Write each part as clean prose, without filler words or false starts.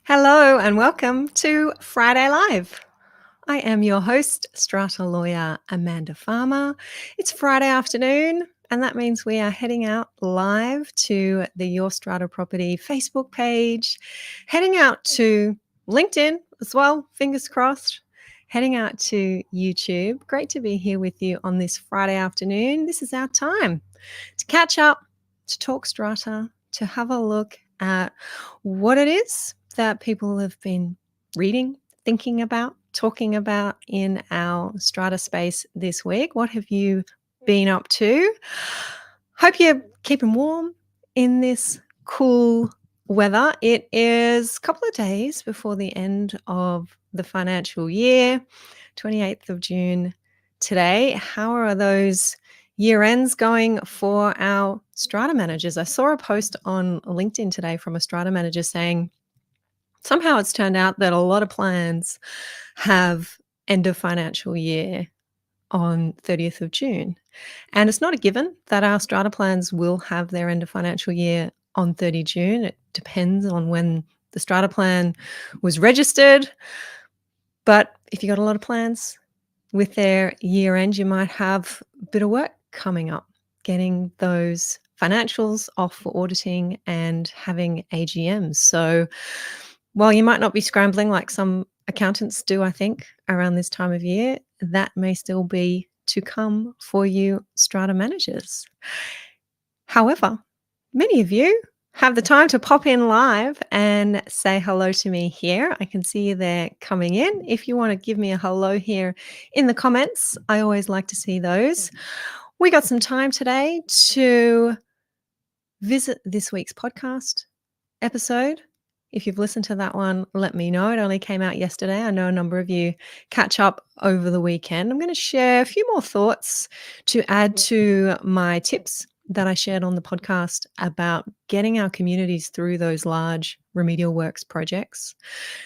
Hello and welcome to Friday Live. I am your host, Strata lawyer Amanda Farmer. It's Friday afternoon, and that means we are heading out live to the Your Strata Property Facebook page, heading out to LinkedIn as well, fingers crossed, heading out to YouTube. Great to be here with you on this Friday afternoon. This is our time to catch up, to talk strata, to have a look at what it is that people have been reading, thinking about, talking about in our strata space this week. What have you been up to? Hope you're keeping warm in this cool weather. It is a couple of days before the end of the financial year, 28th of June today. How are those year ends going for our strata managers? I saw a post on LinkedIn today from a strata manager saying somehow it's turned out that a lot of plans have end of financial year on 30th of June. And it's not a given that our strata plans will have their end of financial year on 30 June. It depends on when the strata plan was registered. But if you got a lot of plans with their year end, you might have a bit of work coming up, getting those financials off for auditing and having AGMs. So while you might not be scrambling like some accountants do, I think, around this time of year, that may still be to come for you strata managers. However, many of you have the time to pop in live and say hello to me here. I can see you there coming in. If you want to give me a hello here in the comments, I always like to see those. We got some time today to visit this week's podcast episode. If you've listened to that one, let me know. It only came out yesterday. I know a number of you catch up over the weekend. I'm going to share a few more thoughts to add to my tips that I shared on the podcast about getting our communities through those large remedial works projects.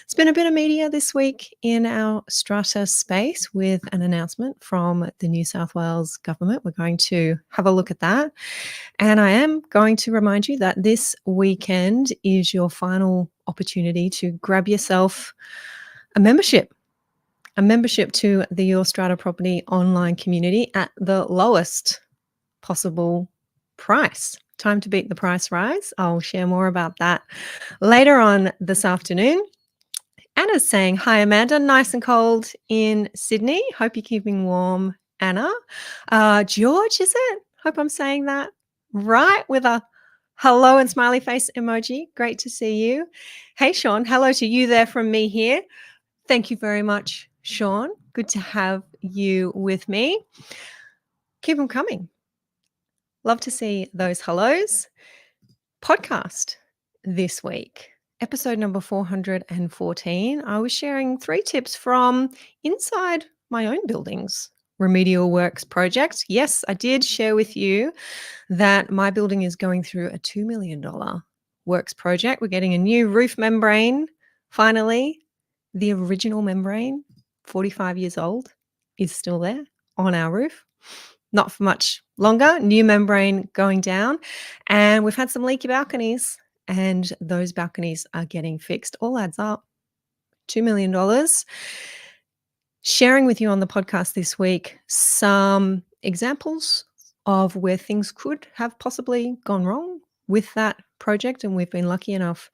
It's been a bit of media this week in our strata space with an announcement from the New South Wales government. We're going to have a look at that. And I am going to remind you that this weekend is your final opportunity to grab yourself a membership to the Your Strata Property online community at the lowest possible price. Time to beat the price rise. I'll share more about that later on this afternoon. Anna's saying, hi, Amanda. Nice and cold in Sydney. Hope you're keeping warm, Anna. George, is it? Hope I'm saying that right, with a hello and smiley face emoji. Great to see you. Hey, Sean. Hello to you there from me here. Thank you very much, Sean. Good to have you with me. Keep them coming. Love to see those hellos. Podcast this week, episode number 414. I was sharing 3 tips from inside my own building's remedial works project. Yes, I did share with you that my building is going through a $2 million works project. We're getting a new roof membrane. Finally, the original membrane, 45 years old, is still there on our roof. Not for much longer, new membrane going down. And we've had some leaky balconies, and those balconies are getting fixed. All adds up, $2 million. Sharing with you on the podcast this week some examples of where things could have possibly gone wrong with that project. And we've been lucky enough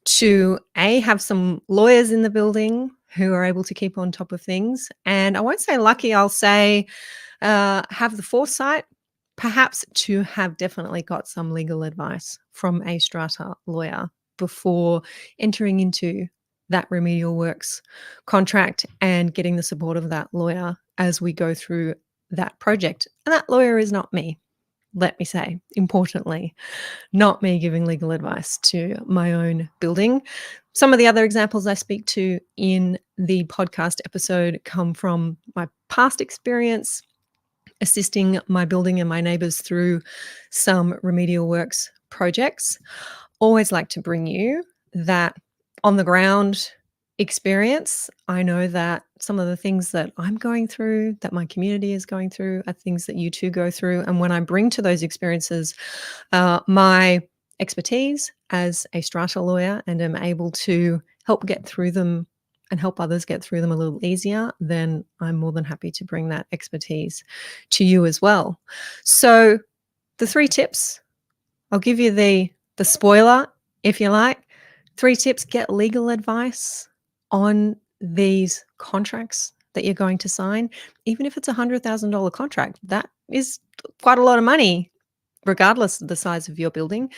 to have some lawyers in the building who are able to keep on top of things. And I won't say lucky, I'll say have the foresight perhaps to have definitely got some legal advice from a strata lawyer before entering into that remedial works contract and getting the support of that lawyer as we go through that project. And that lawyer is not me, let me say, importantly, not me giving legal advice to my own building. Some of the other examples I speak to in the podcast episode come from my past experience assisting my building and my neighbours through some remedial works projects. Always like to bring you that on the ground experience. I know that some of the things that I'm going through, that my community is going through, are things that you too go through. And when I bring to those experiences my expertise as a strata lawyer and am able to help get through them and help others get through them a little easier, then I'm more than happy to bring that expertise to you as well. So the 3 tips, I'll give you the spoiler, if you like. 3 tips: get legal advice on these contracts that you're going to sign. Even if it's a $100,000 contract, that is quite a lot of money, regardless of the size of your building.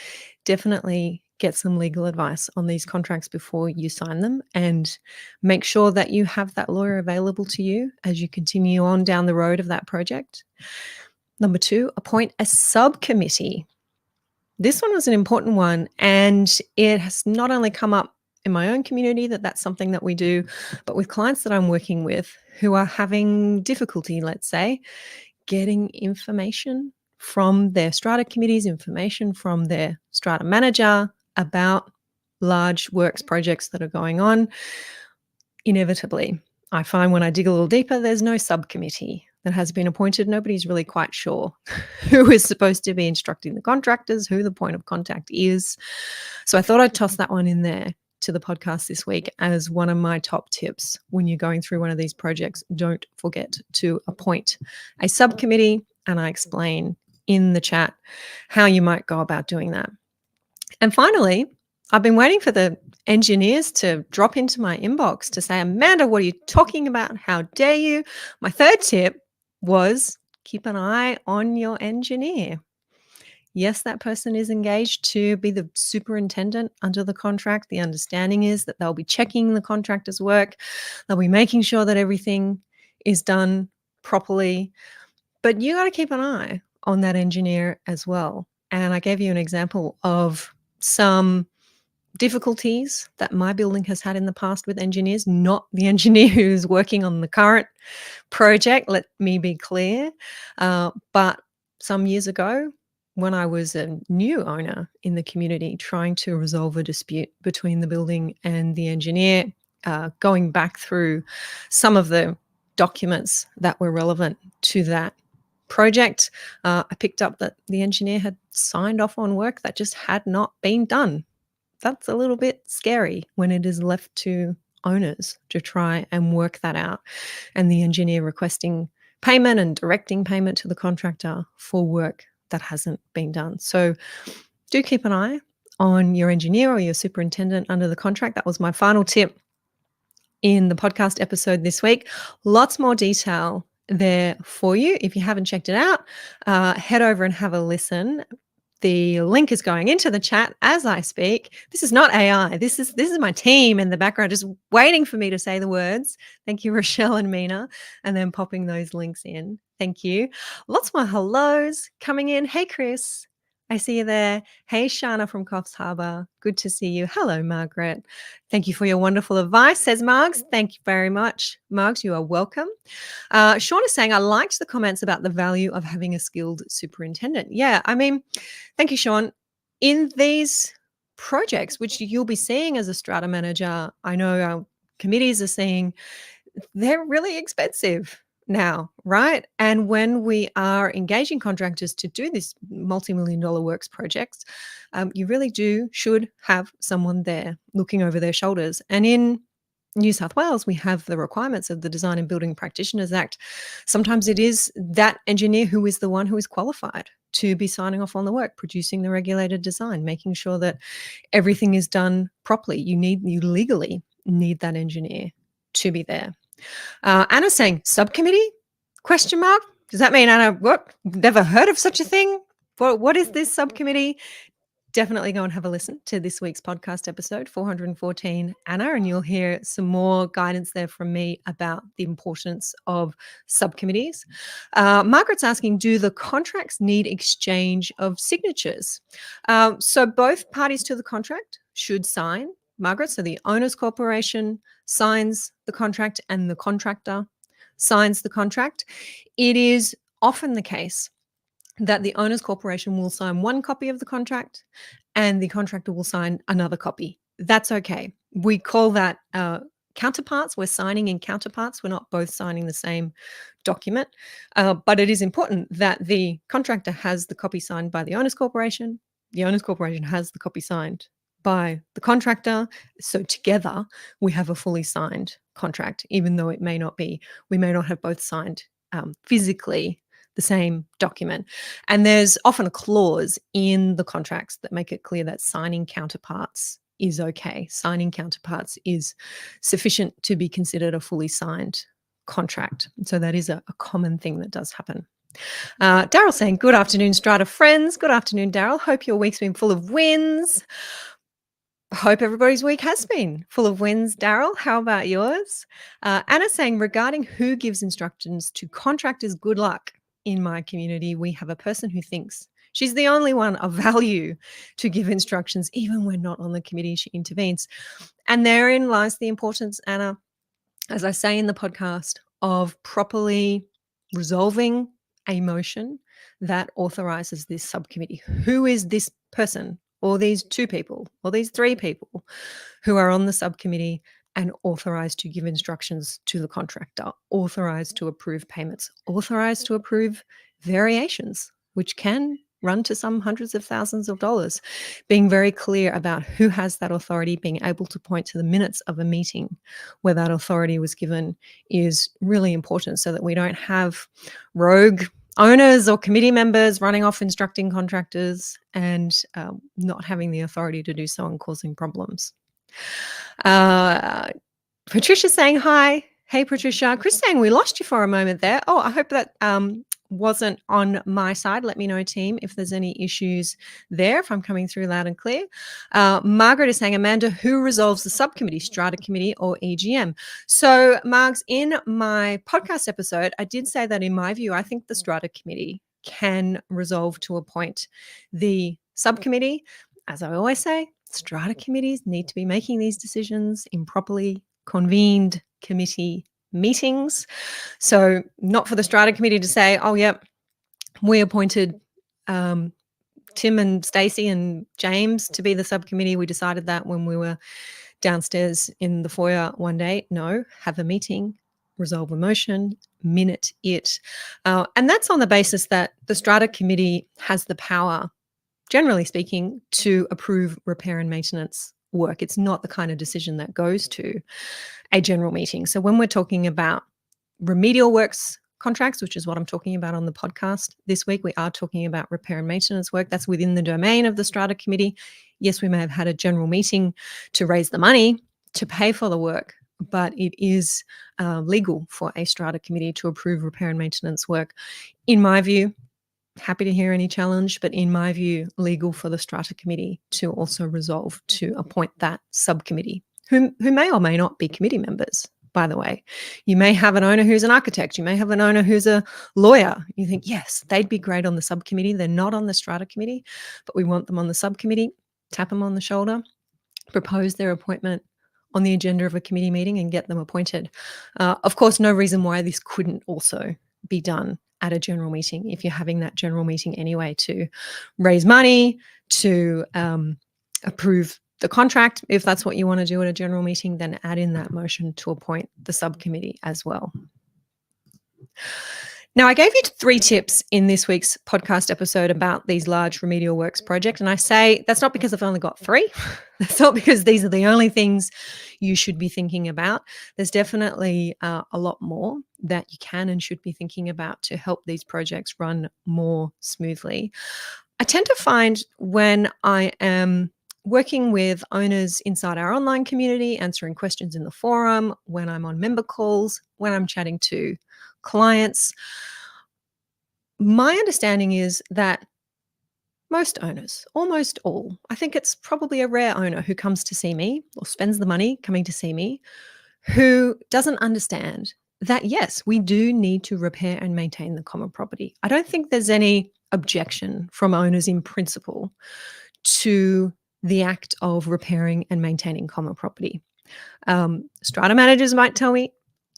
Definitely get some legal advice on these contracts before you sign them, and make sure that you have that lawyer available to you as you continue on down the road of that project. Number 2, appoint a subcommittee. This one was an important one, and it has not only come up in my own community that that's something that we do, but with clients that I'm working with who are having difficulty, let's say, getting information from their strata committees, information from their strata manager about large works projects that are going on. Inevitably, I find when I dig a little deeper, there's no subcommittee that has been appointed. Nobody's really quite sure who is supposed to be instructing the contractors, who the point of contact is. So I thought I'd toss that one in there to the podcast this week as one of my top tips when you're going through one of these projects. Don't forget to appoint a subcommittee, and I explain in the chat how you might go about doing that. And finally, I've been waiting for the engineers to drop into my inbox to say, Amanda, what are you talking about? How dare you? My 3rd tip was keep an eye on your engineer. Yes, that person is engaged to be the superintendent under the contract. The understanding is that they'll be checking the contractor's work. They'll be making sure that everything is done properly. But you got to keep an eye on that engineer as well. And I gave you an example of some difficulties that my building has had in the past with engineers, not the engineer who's working on the current project, let me be clear. But some years ago, when I was a new owner in the community trying to resolve a dispute between the building and the engineer, going back through some of the documents that were relevant to that project, I picked up that the engineer had signed off on work that just had not been done. That's a little bit scary when it is left to owners to try and work that out, and the engineer requesting payment and directing payment to the contractor for work that hasn't been done. So do keep an eye on your engineer or your superintendent under the contract. That was my final tip in the podcast episode this week. Lots more detail there for you. If you haven't checked it out, head over and have a listen. The link is going into the chat as I speak. This is not AI. This is my team in the background just waiting for me to say the words. Thank you, Rochelle and Mina, and then popping those links in. Thank you. Lots more hellos coming in. Hey, Chris. I see you there. Hey, Shana from Coffs Harbour. Good to see you. Hello, Margaret. Thank you for your wonderful advice, says Margs. Thank you very much. Margs, you are welcome. Sean is saying, I liked the comments about the value of having a skilled superintendent. Yeah, I mean, thank you, Sean. In these projects, which you'll be seeing as a strata manager, I know our committees are seeing, they're really expensive now, right? And when we are engaging contractors to do this multi-million-dollar works projects, you really should have someone there looking over their shoulders. And in New South Wales, we have the requirements of the Design and Building Practitioners Act. Sometimes it is that engineer who is the one who is qualified to be signing off on the work, producing the regulated design, making sure that everything is done properly. You legally need that engineer to be there. Anna's saying, subcommittee? Question mark? Does that mean, Anna, what? Never heard of such a thing? What is this subcommittee? Definitely go and have a listen to this week's podcast episode, 414, Anna, and you'll hear some more guidance there from me about the importance of subcommittees. Margaret's asking, do the contracts need exchange of signatures? So both parties to the contract should sign, Margaret. So the owner's corporation signs the contract and the contractor signs the contract. It is often the case that the owner's corporation will sign one copy of the contract and the contractor will sign another copy. That's okay. We call that counterparts. We're signing in counterparts. We're not both signing the same document. But it is important that the contractor has the copy signed by the owner's corporation. The owner's corporation has the copy signed by the contractor. So together we have a fully signed contract, even though we may not have both signed physically the same document. And there's often a clause in the contracts that make it clear that signing counterparts is okay. Signing counterparts is sufficient to be considered a fully signed contract. So that is a common thing that does happen. Daryl saying, good afternoon, Strata friends. Good afternoon, Daryl. Hope your week's been full of wins. Hope everybody's week has been full of wins, Daryl. How about yours? Anna saying, regarding who gives instructions to contractors, good luck. In my community, we have a person who thinks she's the only one of value to give instructions, even when not on the committee, she intervenes. And therein lies the importance, Anna, as I say in the podcast, of properly resolving a motion that authorizes this subcommittee. Who is this person, or these two people, or these three people who are on the subcommittee and authorized to give instructions to the contractor, authorized to approve payments, authorized to approve variations, which can run to some hundreds of thousands of dollars. Being very clear about who has that authority, being able to point to the minutes of a meeting where that authority was given is really important, so that we don't have rogue owners or committee members running off instructing contractors and not having the authority to do so and causing problems. Patricia saying hi. Hey, Patricia. Chris saying we lost you for a moment there. Oh, I hope that wasn't on my side. Let me know, team, if there's any issues there, if I'm coming through loud and clear. Margaret is saying, Amanda, who resolves the subcommittee, Strata Committee or EGM? So, Margs, in my podcast episode, I did say that in my view, I think the Strata Committee can resolve to appoint the subcommittee. As I always say, Strata committees need to be making these decisions in properly convened committee meetings. So not for the Strata committee to say, oh, yep, we appointed Tim and Stacey and James to be the subcommittee. We decided that when we were downstairs in the foyer one day. No, have a meeting, resolve a motion, minute it. And that's on the basis that the Strata committee has the power, generally speaking, to approve repair and maintenance work. It's not the kind of decision that goes to a general meeting. So when we're talking about remedial works contracts, which is what I'm talking about on the podcast this week, we are talking about repair and maintenance work. That's within the domain of the Strata committee. Yes, we may have had a general meeting to raise the money to pay for the work, but it is legal for a Strata committee to approve repair and maintenance work. In my view, happy to hear any challenge, but in my view, legal for the Strata committee to also resolve to appoint that subcommittee, who may or may not be committee members, by the way. You may have an owner who's an architect. You may have an owner who's a lawyer. You think, yes, they'd be great on the subcommittee. They're not on the Strata committee, but we want them on the subcommittee. Tap them on the shoulder, propose their appointment on the agenda of a committee meeting and get them appointed. Of course, no reason why this couldn't also be done at a general meeting, if you're having that general meeting anyway to raise money, to approve the contract. If that's what you want to do at a general meeting, then add in that motion to appoint the subcommittee as well. Now, I gave you 3 tips in this week's podcast episode about these large remedial works projects. And I say that's not because I've only got 3. That's not because these are the only things you should be thinking about. There's definitely a lot more that you can and should be thinking about to help these projects run more smoothly. I tend to find when I am working with owners inside our online community, answering questions in the forum, when I'm on member calls, when I'm chatting to clients, my understanding is that most owners, almost all, I think it's probably a rare owner who comes to see me or spends the money coming to see me, who doesn't understand that, yes, we do need to repair and maintain the common property. I don't think there's any objection from owners in principle to the act of repairing and maintaining common property. Strata managers might tell me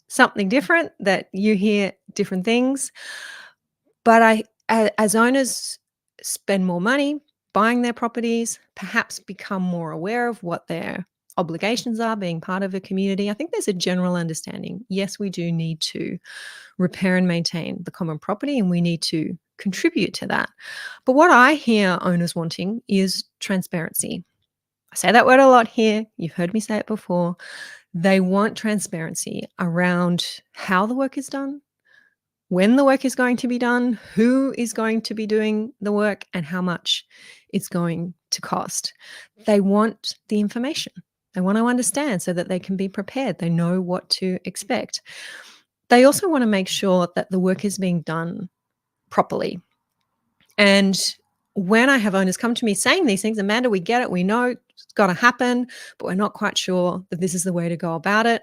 something different, that you hear different things. But as owners spend more money buying their properties, perhaps become more aware of what their obligations are being part of a community, I think there's a general understanding. Yes, we do need to repair and maintain the common property, and we need to contribute to that. But what I hear owners wanting is transparency. I say that word a lot here. You've heard me say it before. They want transparency around how the work is done, when the work is going to be done, who is going to be doing the work, and how much it's going to cost. They want the information. They want to understand so that they can be prepared. They know what to expect. They also want to make sure that the work is being done properly. And when I have owners come to me saying these things, Amanda, we get it, we know it's got to happen, but we're not quite sure that this is the way to go about it,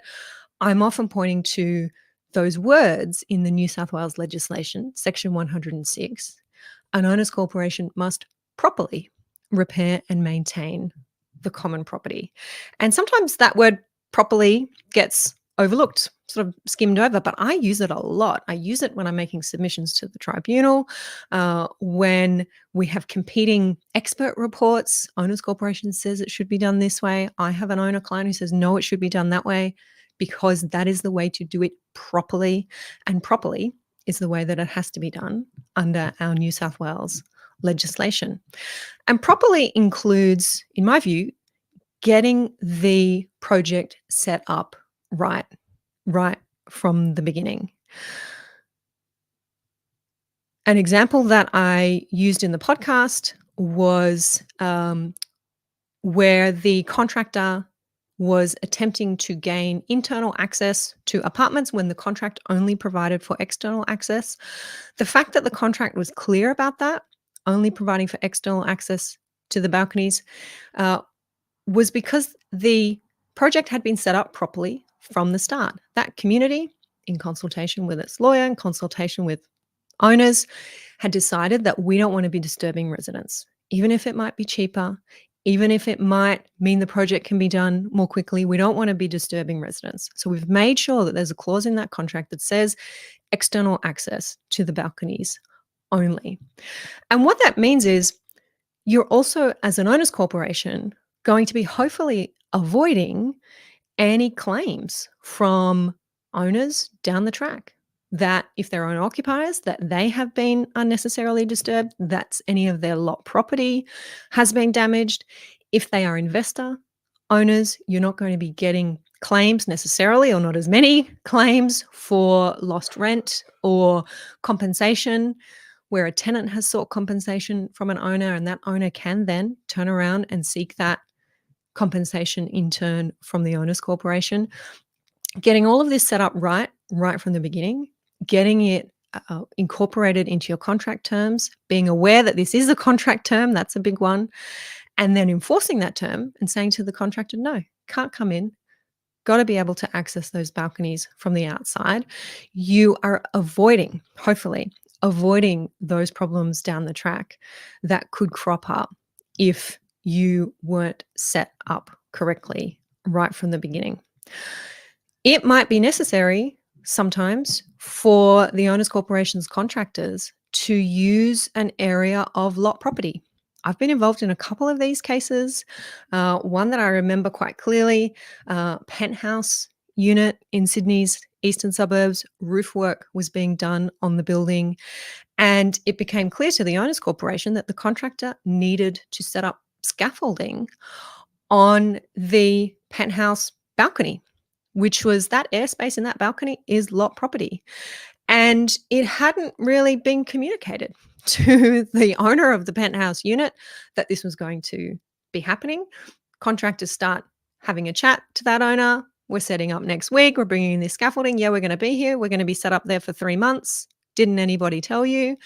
I'm often pointing to those words in the New South Wales legislation, Section 106. An owners corporation must properly repair and maintain the common property. And sometimes that word properly gets overlooked, sort of skimmed over, but I use it a lot. I use it when I'm making submissions to the tribunal, when we have competing expert reports. Owners Corporation says it should be done this way. I have an owner client who says, no, it should be done that way, because that is the way to do it properly. And properly is the way that it has to be done under our New South Wales legislation. And properly includes, in my view, getting the project set up right from the beginning. An example that I used in the podcast was where the contractor was attempting to gain internal access to apartments when the contract only provided for external access. The fact that the contract was clear about that, only providing for external access to the balconies, was because the project had been set up properly from the start. That community, in consultation with its lawyer, in consultation with owners, had decided that we don't want to be disturbing residents, even if it might be cheaper, even if it might mean the project can be done more quickly. We don't want to be disturbing residents. So we've made sure that there's a clause in that contract that says external access to the balconies only. And what that means is you're also, as an owners corporation, going to be hopefully avoiding any claims from owners down the track that if they're owner occupiers, that they have been unnecessarily disturbed, that's any of their lot property has been damaged. If they are investor owners, you're not going to be getting claims necessarily, or not as many claims for lost rent or compensation, where a tenant has sought compensation from an owner, and that owner can then turn around and seek that compensation in turn from the owners corporation. Getting all of this set up right from the beginning, getting it incorporated into your contract terms, being aware that this is a contract term, that's a big one, and then enforcing that term and saying to the contractor, no, can't come in, got to be able to access those balconies from the outside. You are avoiding, hopefully, avoiding those problems down the track that could crop up if you weren't set up correctly right from the beginning. It might be necessary sometimes for the owners corporation's contractors to use an area of lot property. I've been involved in a couple of these cases. One that I remember quite clearly, penthouse unit in Sydney's eastern suburbs, roof work was being done on the building, and it became clear to the owners corporation that the contractor needed to set up scaffolding on the penthouse balcony, which was that airspace in that balcony is lot property. And it hadn't really been communicated to the owner of the penthouse unit that this was going to be happening. Contractors start having a chat to that owner. We're setting up next week. We're bringing in this scaffolding. Yeah, we're going to be here. We're going to be set up there for 3 months. Didn't anybody tell you?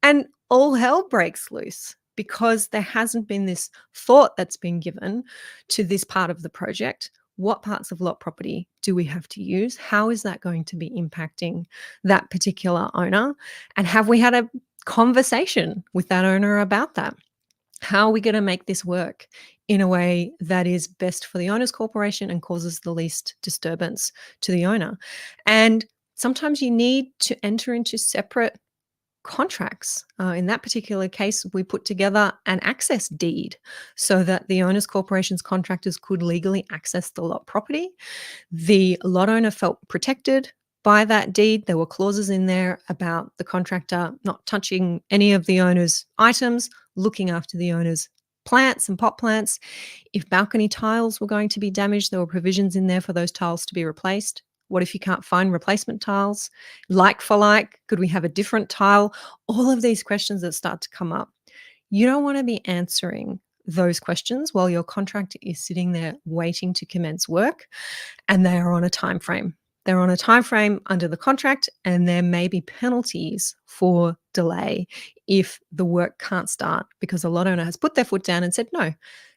And all hell breaks loose because there hasn't been this thought that's been given to this part of the project. What parts of lot property do we have to use? How is that going to be impacting that particular owner? And have we had a conversation with that owner about that? How are we going to make this work in a way that is best for the owners corporation and causes the least disturbance to the owner? And sometimes you need to enter into separate contracts. In that particular case, we put together an access deed so that the owners corporation's contractors could legally access the lot property. The lot owner felt protected by that deed. There were clauses in there about the contractor not touching any of the owner's items, looking after the owner's plants and pot plants. If balcony tiles were going to be damaged, there were provisions in there for those tiles to be replaced. What if you can't find replacement tiles? Like for like, could we have a different tile? All of these questions that start to come up. You don't want to be answering those questions while your contractor is sitting there waiting to commence work and they are on a time frame. They're on a time frame under the contract, and there may be penalties for delay if the work can't start because a lot owner has put their foot down and said, no,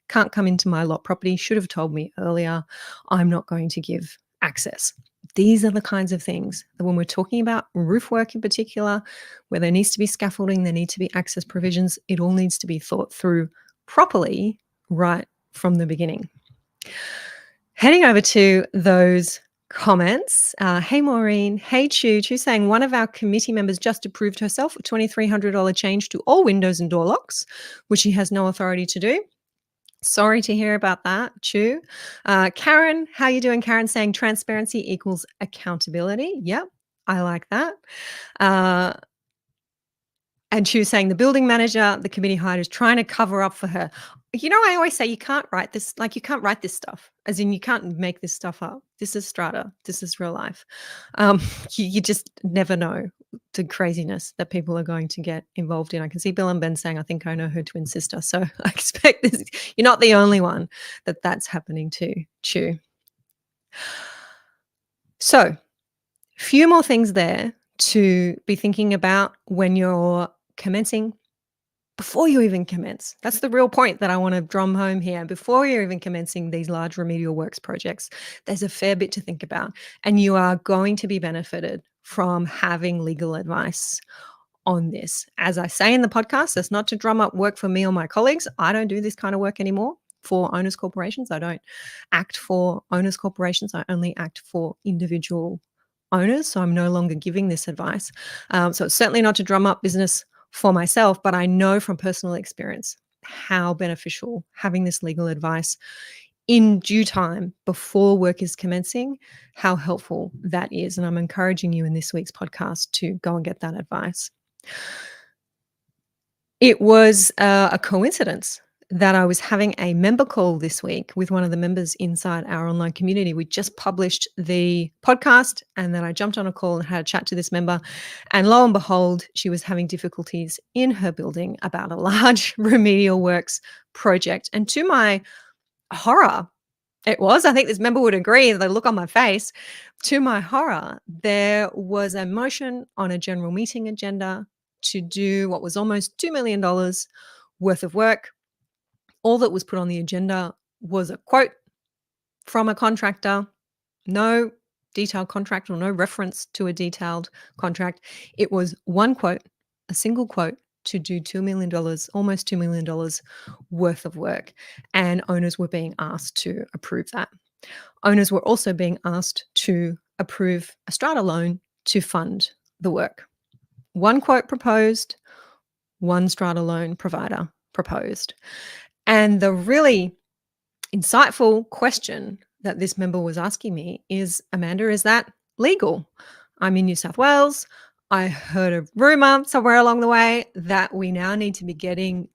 can't come into my lot property, should have told me earlier, I'm not going to give access. These are the kinds of things that when we're talking about roof work in particular, where there needs to be scaffolding, there need to be access provisions, it all needs to be thought through properly right from the beginning. Heading over to those comments. Hey, Maureen. Hey, Chu. Chu saying one of our committee members just approved herself a $2,300 change to all windows and door locks, which she has no authority to do. Sorry to hear about that, Chu. Karen, how you doing? Karen saying transparency equals accountability. Yep, I like that. And she was saying the building manager, the committee hired, is trying to cover up for her. I always say you can't write this, like you can't write this stuff, as in you can't make this stuff up. This is Strata. This is real life. You just never know the craziness that people are going to get involved in. I can see Bill and Ben saying, I think I know her twin sister. So I expect this. You're not the only one that's happening to, Chu. So few more things there to be thinking about when you're commencing before you even commence. That's the real point that I want to drum home here. Before you're even commencing these large remedial works projects, there's a fair bit to think about, and you are going to be benefited from having legal advice on this. As I say in the podcast, that's not to drum up work for me or my colleagues. I don't do this kind of work anymore for owners corporations. I don't act for owners corporations. I only act for individual owners. So I'm no longer giving this advice. So it's certainly not to drum up business for myself, but I know from personal experience how beneficial having this legal advice in due time before work is commencing, how helpful that is. And I'm encouraging you in this week's podcast to go and get that advice. It was a coincidence that I was having a member call this week with one of the members inside our online community. We just published the podcast, and then I jumped on a call and had a chat to this member. And lo and behold, she was having difficulties in her building about a large remedial works project. And to my horror, I think this member would agree, the look on my face, to my horror, there was a motion on a general meeting agenda to do what was almost $2 million worth of work. All that was put on the agenda was a quote from a contractor, no detailed contract or no reference to a detailed contract. It was one quote, a single quote, to do $2 million, almost $2 million worth of work. And owners were being asked to approve that. Owners were also being asked to approve a strata loan to fund the work. One quote proposed, one strata loan provider proposed. And the really insightful question that this member was asking me is, Amanda, is that legal? I'm in New South Wales. I heard a rumor somewhere along the way that we now need to be getting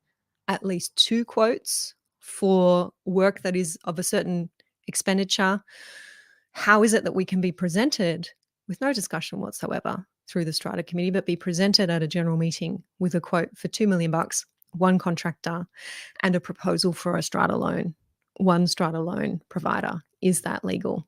at least 2 quotes for work that is of a certain expenditure. How is it that we can be presented with no discussion whatsoever through the Strata committee, but be presented at a general meeting with a quote for $2 million, one contractor, and a proposal for a strata loan, one strata loan provider? Is that legal?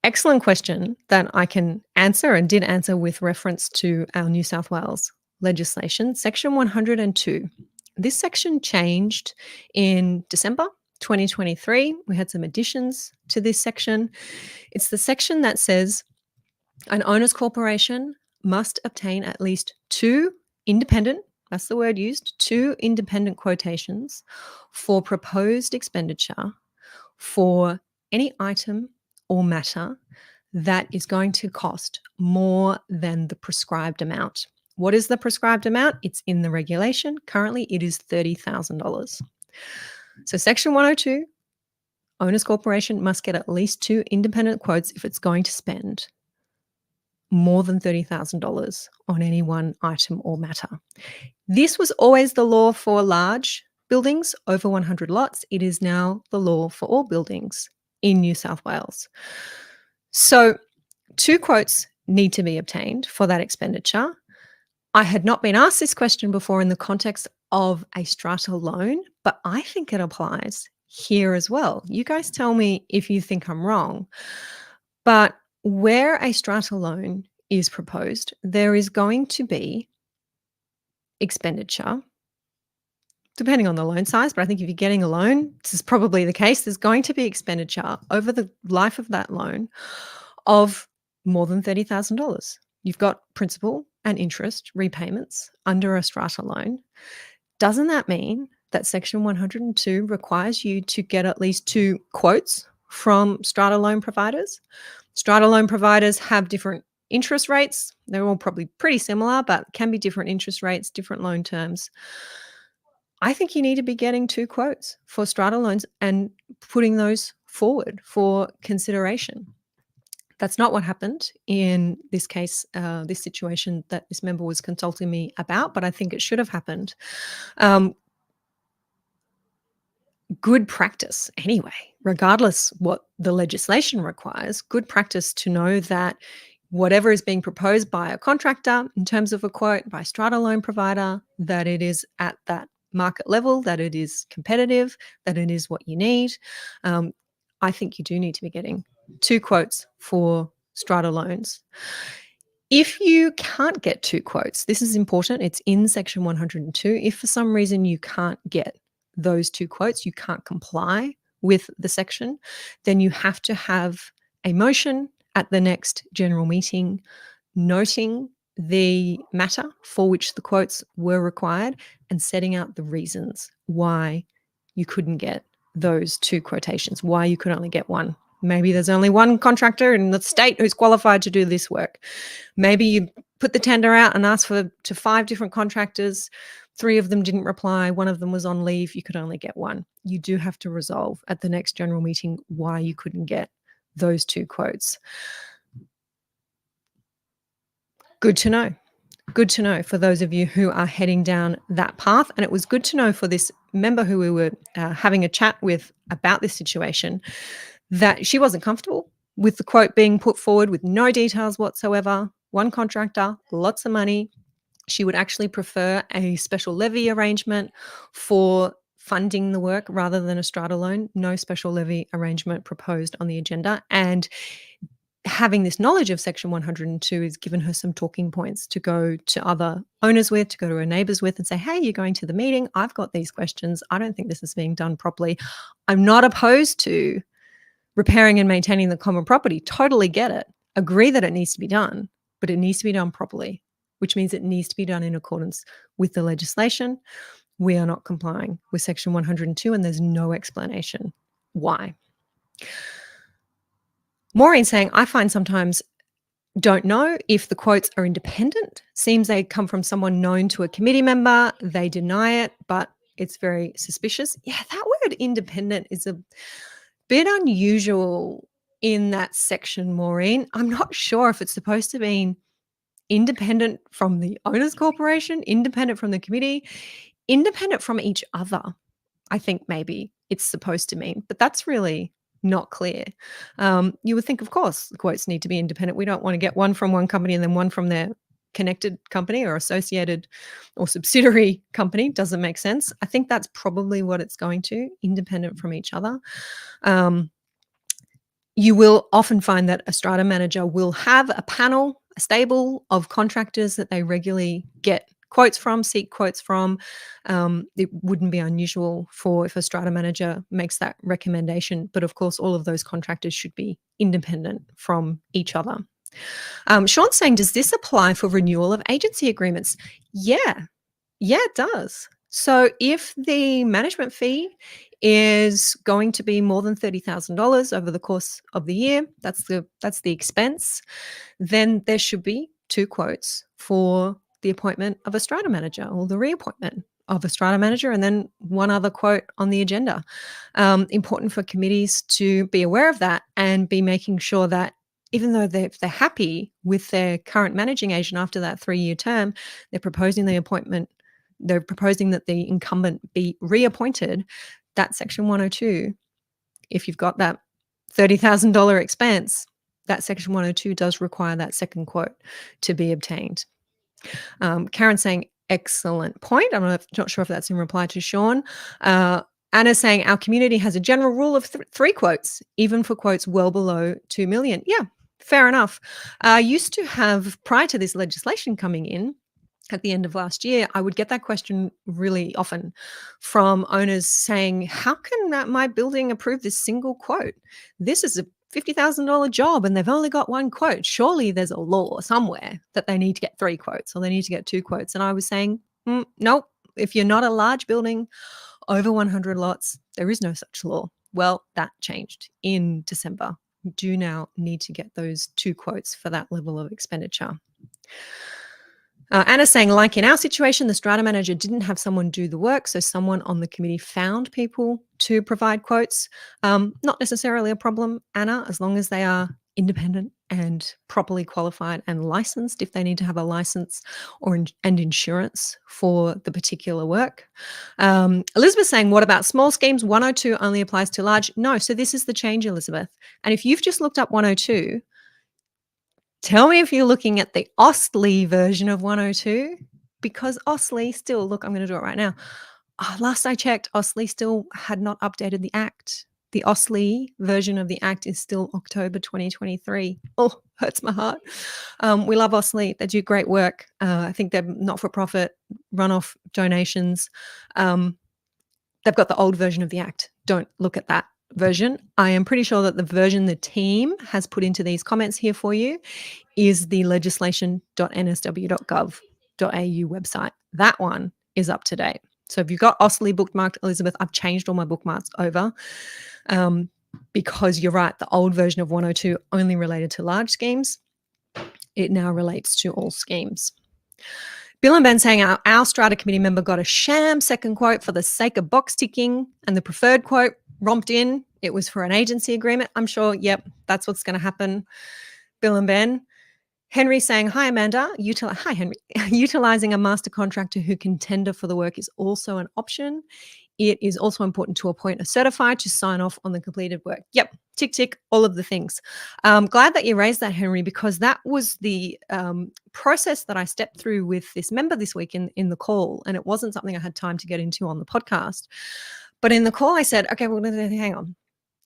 Excellent question that I can answer and did answer with reference to our New South Wales legislation, Section 102. This section changed in December 2023. We had some additions to this section. It's the section that says an owner's corporation must obtain at least 2 independent, that's the word used, 2 independent quotations for proposed expenditure for any item or matter that is going to cost more than the prescribed amount. What is the prescribed amount? It's in the regulation. Currently, it is $30,000. So Section 102, Owners Corporation must get at least 2 independent quotes if it's going to spend more than $30,000 on any one item or matter. This was always the law for large buildings over 100 lots. It is now the law for all buildings in New South Wales. So 2 quotes need to be obtained for that expenditure. I had not been asked this question before in the context of a strata loan, but I think it applies here as well. You guys tell me if you think I'm wrong. But where a strata loan is proposed, there is going to be expenditure, depending on the loan size. But I think if you're getting a loan, this is probably the case, there's going to be expenditure over the life of that loan of more than $30,000. You've got principal and interest repayments under a strata loan. Doesn't that mean that Section 102 requires you to get at least 2 quotes from strata loan providers? Strata loan providers have different interest rates. They're all probably pretty similar, but can be different interest rates, different loan terms. I think you need to be getting 2 quotes for strata loans and putting those forward for consideration. That's not what happened in this case, this situation that this member was consulting me about, but I think it should have happened. Good practice anyway, regardless what the legislation requires, good practice to know that whatever is being proposed by a contractor in terms of a quote by a strata loan provider, that it is at that market level, that it is competitive, that it is what you need. I think you do need to be getting 2 quotes for strata loans. If you can't get 2 quotes, this is important, it's in Section 102. If for some reason you can't get those 2 quotes, you can't comply with the section, then you have to have a motion at the next general meeting noting the matter for which the quotes were required and setting out the reasons why you couldn't get those 2 quotations, why you could only get 1. Maybe there's only 1 contractor in the state who's qualified to do this work. Maybe you put the tender out and asked to 5 different contractors. 3 of them didn't reply. 1 of them was on leave. You could only get 1. You do have to resolve at the next general meeting why you couldn't get those 2 quotes. Good to know. Good to know for those of you who are heading down that path. And it was good to know for this member who we were having a chat with about this situation that she wasn't comfortable with the quote being put forward with no details whatsoever. 1 contractor, lots of money. She would actually prefer a special levy arrangement for funding the work rather than a strata loan. No special levy arrangement proposed on the agenda. And having this knowledge of Section 102 has given her some talking points to go to other owners with, to go to her neighbours with and say, hey, you're going to the meeting. I've got these questions. I don't think this is being done properly. I'm not opposed to repairing and maintaining the common property. Totally get it. Agree that it needs to be done, but it needs to be done properly, which means it needs to be done in accordance with the legislation. We are not complying with Section 102 and there's no explanation why. Maureen saying, I find sometimes don't know if the quotes are independent. Seems they come from someone known to a committee member. They deny it, but it's very suspicious. Yeah, that word independent is a bit unusual in that section, Maureen. I'm not sure if it's supposed to be independent from the owners corporation, independent from the committee, independent from each other. I think maybe it's supposed to mean, but that's really not clear. You would think, of course, the quotes need to be independent. We don't want to get one from one company and then one from their connected company or associated or subsidiary company. Doesn't make sense. I think that's probably what it's going to, independent from each other. You will often find that a strata manager will have a panel, a stable of contractors that they regularly get quotes from, seek quotes from. It wouldn't be unusual for if a strata manager makes that recommendation, but of course all of those contractors should be independent from each other. Sean's saying, does this apply for renewal of agency agreements? Yeah, it does. So if the management fee is going to be more than $30,000 over the course of the year, that's the expense, then there should be 2 quotes for the appointment of a strata manager or the reappointment of a strata manager, and then 1 other quote on the agenda. Important for committees to be aware of that and be making sure that even though they're happy with their current managing agent after that 3-year term, they're proposing the appointment they're proposing that the incumbent be reappointed. That Section 102, if you've got that $30,000 expense, that Section 102 does require that second quote to be obtained. Karen's saying, excellent point. I'm not sure if that's in reply to Sean. Anna's saying, our community has a general rule of 3 quotes, even for quotes well below 2 million. Yeah, fair enough. I used to have, prior to this legislation coming in, at the end of last year, I would get that question really often from owners saying, how can my building approve this single quote? This is a $50,000 job and they've only got 1 quote. Surely there's a law somewhere that they need to get 3 quotes or they need to get 2 quotes. And I was saying, nope, if you're not a large building over 100 lots, there is no such law. Well, that changed in December. You do now need to get those 2 quotes for that level of expenditure. Anna's saying, like in our situation, the strata manager didn't have someone do the work, so someone on the committee found people to provide quotes. Not necessarily a problem, Anna, as long as they are independent and properly qualified and licensed, if they need to have a license and insurance for the particular work. Elizabeth saying, what about small schemes? 102 only applies to large. No, so this is the change, Elizabeth. And if you've just looked up 102, tell me if you're looking at the Ostley version of 102, because Ostley still, look, I'm going to do it right now. Last I checked, Ostley still had not updated the Act. The Ostley version of the Act is still October 2023. Oh, hurts my heart. We love Ostley. They do great work. I think they're not-for-profit, runoff donations. They've got the old version of the Act. Don't look at that version. I am pretty sure that the version the team has put into these comments here for you is the legislation.nsw.gov.au website. That one is up to date. So if you've got Ostley bookmarked, Elizabeth, I've changed all my bookmarks over because you're right, the old version of 102 only related to large schemes. It now relates to all schemes. Bill and Ben saying our strata committee member got a sham second quote for the sake of box ticking, and the preferred quote romped in. It was for an agency agreement. I'm sure, yep, that's what's going to happen. Bill and Ben. Henry saying, hi, Amanda. Hi, Henry. Utilizing a master contractor who can tender for the work is also an option. It is also important to appoint a certifier to sign off on the completed work. Yep, tick, tick, all of the things. Glad that you raised that, Henry, because that was the process that I stepped through with this member this week in the call, and it wasn't something I had time to get into on the podcast. But in the call, I said, okay, well, hang on.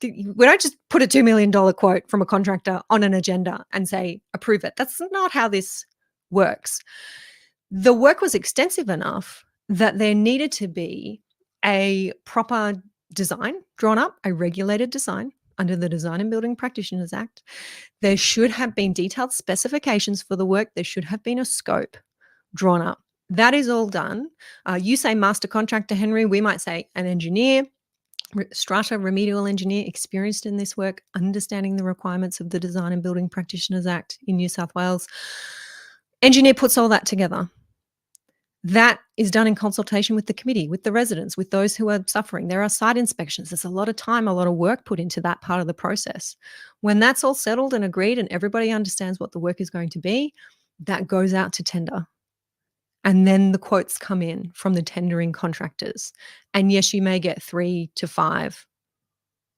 We don't just put a $2 million quote from a contractor on an agenda and say, approve it. That's not how this works. The work was extensive enough that there needed to be a proper design drawn up, a regulated design under the Design and Building Practitioners Act. There should have been detailed specifications for the work. There should have been a scope drawn up. That is all done. You say master contractor, Henry. We might say an engineer, strata remedial engineer experienced in this work, understanding the requirements of the Design and Building Practitioners Act in New South Wales. Engineer puts all that together. That is done in consultation with the committee, with the residents, with those who are suffering. There are site inspections. There's a lot of time, a lot of work put into that part of the process. When that's all settled and agreed and everybody understands what the work is going to be, that goes out to tender. And then the quotes come in from the tendering contractors. And yes, you may get 3 to 5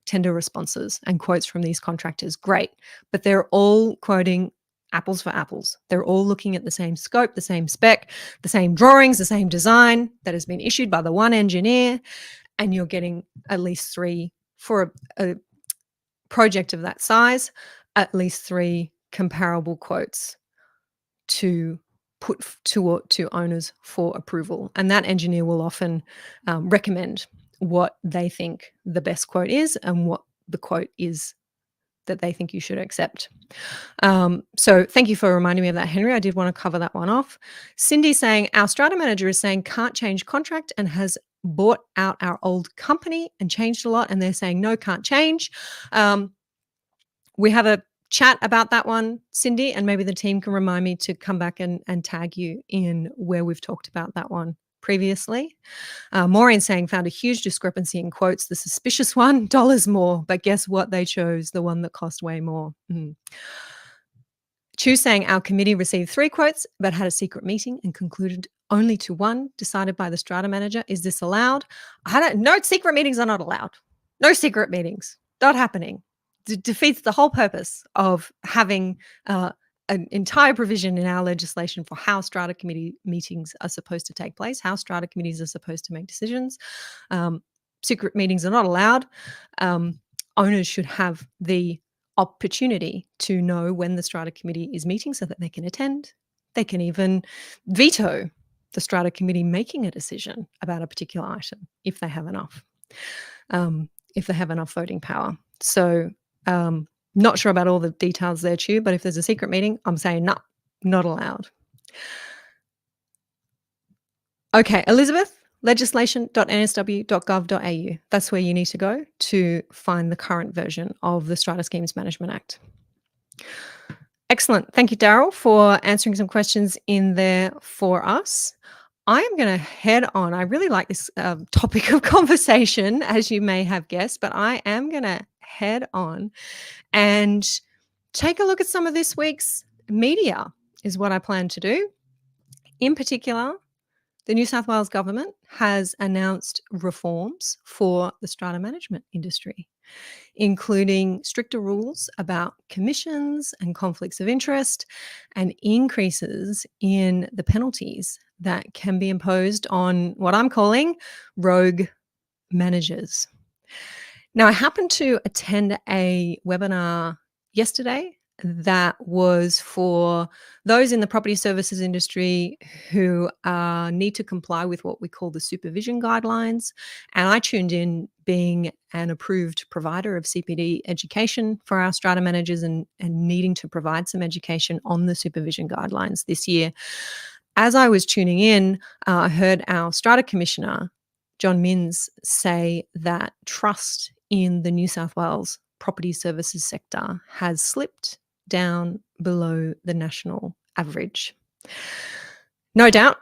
tender responses and quotes from these contractors. Great. But they're all quoting apples for apples. They're all looking at the same scope, the same spec, the same drawings, the same design that has been issued by the one engineer. And you're getting at least 3 for a project of that size, at least 3 comparable quotes to put to owners for approval. And that engineer will often recommend what they think the best quote is and what the quote is that they think you should accept. So thank you for reminding me of that, Henry. I did want to cover that one off. Cindy saying, our strata manager is saying can't change contract and has bought out our old company and changed a lot. And they're saying, no, can't change. We have a chat about that one, Cindy, and maybe the team can remind me to come back and tag you in where we've talked about that one previously. Maureen saying, found a huge discrepancy in quotes. The suspicious one, dollars more, but guess what? They chose the one that cost way more. Chu saying, our committee received 3 quotes, but had a secret meeting and concluded only to one decided by the strata manager. Is this allowed? No, secret meetings are not allowed. No secret meetings. Not happening. Defeats the whole purpose of having an entire provision in our legislation for how strata committee meetings are supposed to take place, how strata committees are supposed to make decisions. Secret meetings are not allowed. Owners should have the opportunity to know when the strata committee is meeting so that they can attend. They can even veto the strata committee making a decision about a particular item if they have enough, voting power. So not sure about all the details there too, but if there's a secret meeting, I'm saying no, not allowed. Okay, Elizabeth, legislation.nsw.gov.au. That's where you need to go to find the current version of the Strata Schemes Management Act. Excellent. Thank you, Daryl, for answering some questions in there for us. I am going to head on. I really like this topic of conversation, as you may have guessed, but I am going to head on and take a look at some of this week's media is what I plan to do. In particular, the New South Wales government has announced reforms for the strata management industry, including stricter rules about commissions and conflicts of interest and increases in the penalties that can be imposed on what I'm calling rogue managers. Now, I happened to attend a webinar yesterday that was for those in the property services industry who need to comply with what we call the supervision guidelines. And I tuned in being an approved provider of CPD education for our strata managers and needing to provide some education on the supervision guidelines this year. As I was tuning in, I heard our strata commissioner, John Minns, say that trust in the New South Wales property services sector has slipped down below the national average. No doubt,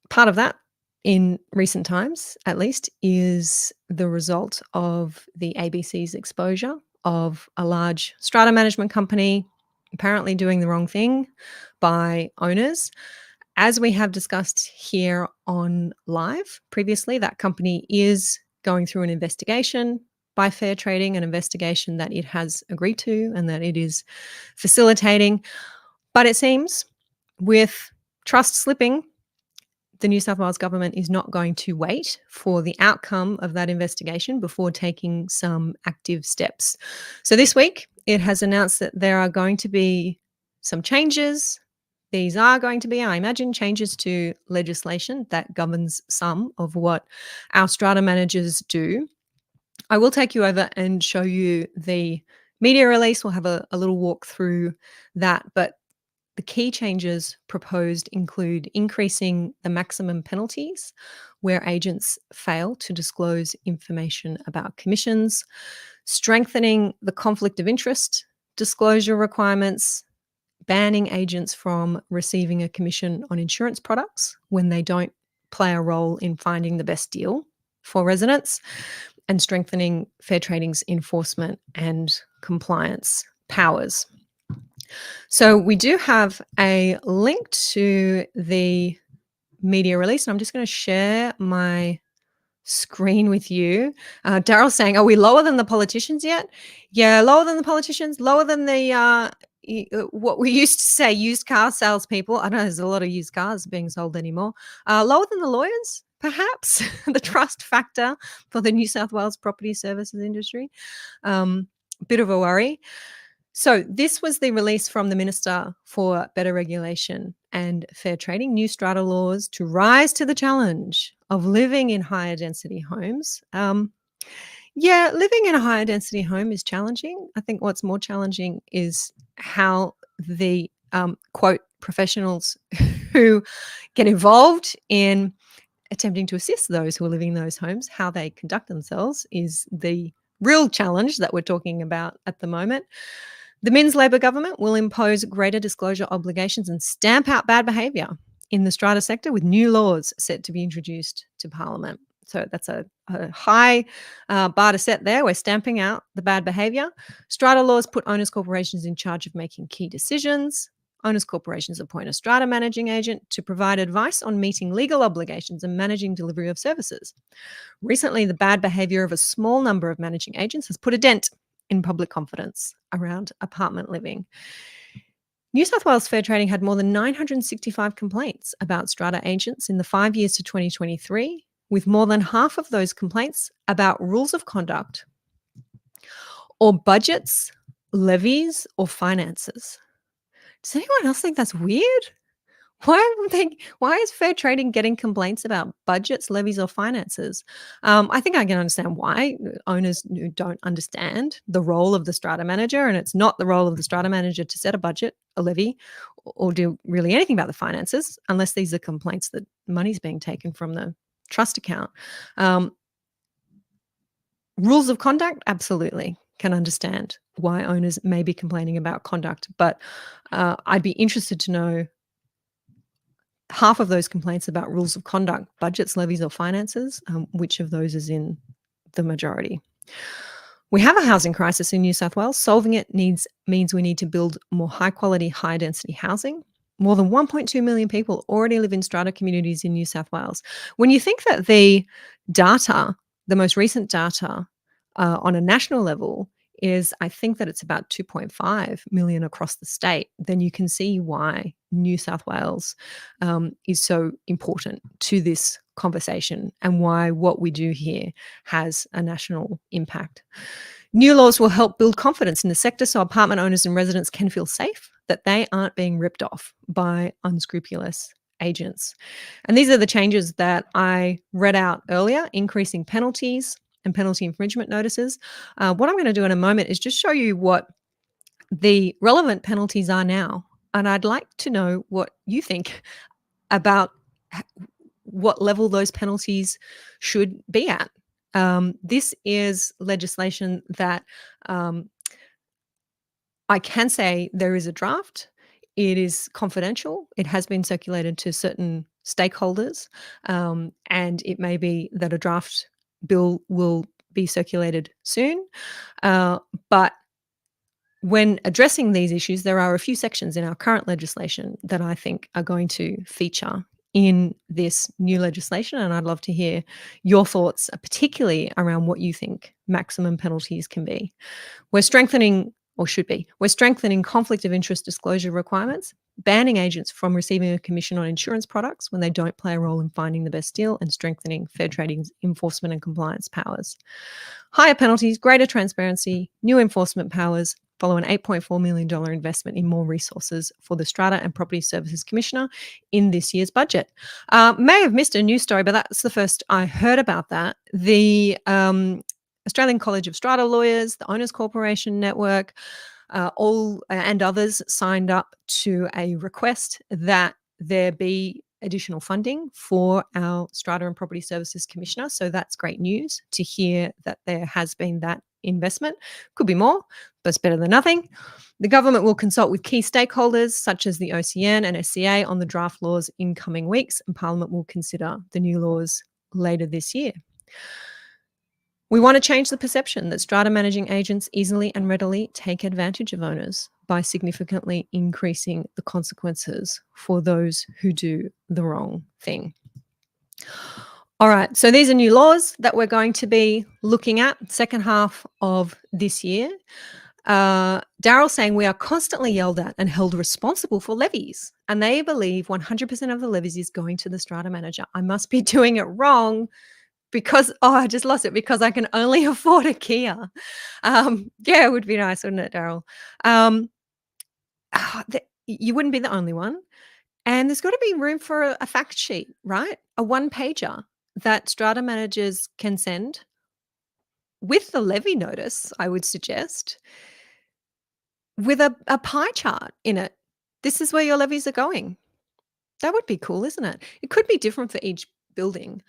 part of that, in recent times at least, is the result of the ABC's exposure of a large strata management company apparently doing the wrong thing by owners. As we have discussed here on live previously, that company is going through an investigation by Fair Trading, an investigation that it has agreed to and that it is facilitating. But it seems with trust slipping, the New South Wales government is not going to wait for the outcome of that investigation before taking some active steps. So this week, it has announced that there are going to be some changes. These are going to be, I imagine, changes to legislation that governs some of what our strata managers do. I will take you over and show you the media release. We'll have a little walk through that. But the key changes proposed include increasing the maximum penalties where agents fail to disclose information about commissions, strengthening the conflict of interest disclosure requirements, banning agents from receiving a commission on insurance products when they don't play a role in finding the best deal for residents, and strengthening Fair Trading's enforcement and compliance powers. So we do have a link to the media release, and I'm just going to share my screen with you. Daryl's saying, are we lower than the politicians yet? Yeah, lower than the politicians, lower than the what we used to say, used car salespeople. I don't know, there's a lot of used cars being sold anymore. Lower than the lawyers, perhaps, the trust factor for the New South Wales property services industry. Bit of a worry. So this was the release from the Minister for Better Regulation and Fair Trading, new strata laws to rise to the challenge of living in higher density homes. Yeah, living in a higher density home is challenging. I think what's more challenging is how the quote professionals who get involved in attempting to assist those who are living in those homes, how they conduct themselves is the real challenge that we're talking about at the moment. The Minns Labor government will impose greater disclosure obligations and stamp out bad behaviour in the strata sector with new laws set to be introduced to Parliament. So that's a high bar to set there. We're stamping out the bad behaviour. Strata laws put owners' corporations in charge of making key decisions Owners corporations appoint a strata managing agent to provide advice on meeting legal obligations and managing delivery of services. Recently, the bad behaviour of a small number of managing agents has put a dent in public confidence around apartment living. New South Wales Fair Trading had more than 965 complaints about strata agents in the 5 years to 2023, with more than half of those complaints about rules of conduct or budgets, levies, or finances. Does anyone else think that's weird? Why is fair trading getting complaints about budgets, levies, or finances? I think I can understand why owners who don't understand the role of the strata manager, and it's not the role of the strata manager to set a budget, a levy, or do really anything about the finances, unless these are complaints that money's being taken from the trust account. Rules of conduct, absolutely can understand why owners may be complaining about conduct, but I'd be interested to know half of those complaints about rules of conduct, budgets, levies, or finances, which of those is in the majority? We have a housing crisis in New South Wales. Solving it means we need to build more high quality, high density housing. More than 1.2 million people already live in strata communities in New South Wales. When you think that the data, the most recent data on a national level is, I think that it's about 2.5 million across the state, then you can see why New South Wales is so important to this conversation and why what we do here has a national impact. New laws will help build confidence in the sector so apartment owners and residents can feel safe that they aren't being ripped off by unscrupulous agents. And these are the changes that I read out earlier: increasing penalties and penalty infringement notices. What I'm going to do in a moment is just show you what the relevant penalties are now. And I'd like to know what you think about what level those penalties should be at. This is legislation that I can say there is a draft. It is confidential. It has been circulated to certain stakeholders, and it may be that a draft bill will be circulated soon. But when addressing these issues, there are a few sections in our current legislation that I think are going to feature in this new legislation, and I'd love to hear your thoughts, particularly around what you think maximum penalties can be. We're strengthening, or should be, we're strengthening conflict of interest disclosure requirements, banning agents from receiving a commission on insurance products when they don't play a role in finding the best deal, and strengthening fair trading's enforcement and compliance powers. Higher penalties, greater transparency, new enforcement powers follow an $8.4 million investment in more resources for the Strata and Property Services Commissioner in this year's budget. May have missed a news story, but that's the first I heard about that. The Australian College of Strata Lawyers, the Owners Corporation Network, all and others signed up to a request that there be additional funding for our Strata and Property Services Commissioner. So that's great news to hear that there has been that investment. Could be more, but it's better than nothing. The government will consult with key stakeholders such as the OCN and SCA on the draft laws in coming weeks, and Parliament will consider the new laws later this year. We want to change the perception that strata managing agents easily and readily take advantage of owners by significantly increasing the consequences for those who do the wrong thing. All right, so these are new laws that we're going to be looking at second half of this year. Daryl saying we are constantly yelled at and held responsible for levies, and they believe 100% of the levies is going to the strata manager. I must be doing it wrong because, I just lost it, because I can only afford a Kia. Yeah, it would be nice, wouldn't it, Daryl? You wouldn't be the only one. And there's got to be room for a fact sheet, right? A one-pager that strata managers can send with the levy notice, I would suggest, with a pie chart in it. This is where your levies are going. That would be cool, isn't it? It could be different for each building.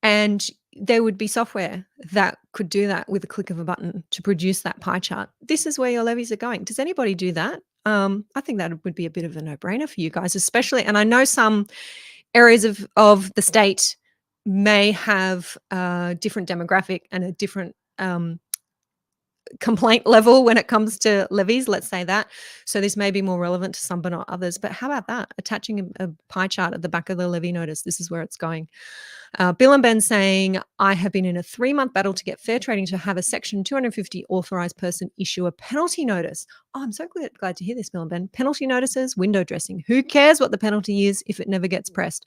And there would be software that could do that with a click of a button to produce that pie chart. This is where your levies are going. Does anybody do that? I think that would be a bit of a no-brainer for you guys, especially. And I know some areas of the state may have a different demographic and a different complaint level when it comes to levies, let's say that. So this may be more relevant to some but not others. But how about that? Attaching a pie chart at the back of the levy notice. This is where it's going. Bill and Ben saying, I have been in a 3-month battle to get Fair Trading to have a Section 250 authorised person issue a penalty notice. Oh, I'm so glad to hear this, Bill and Ben. Penalty notices, window dressing. Who cares what the penalty is if it never gets pressed?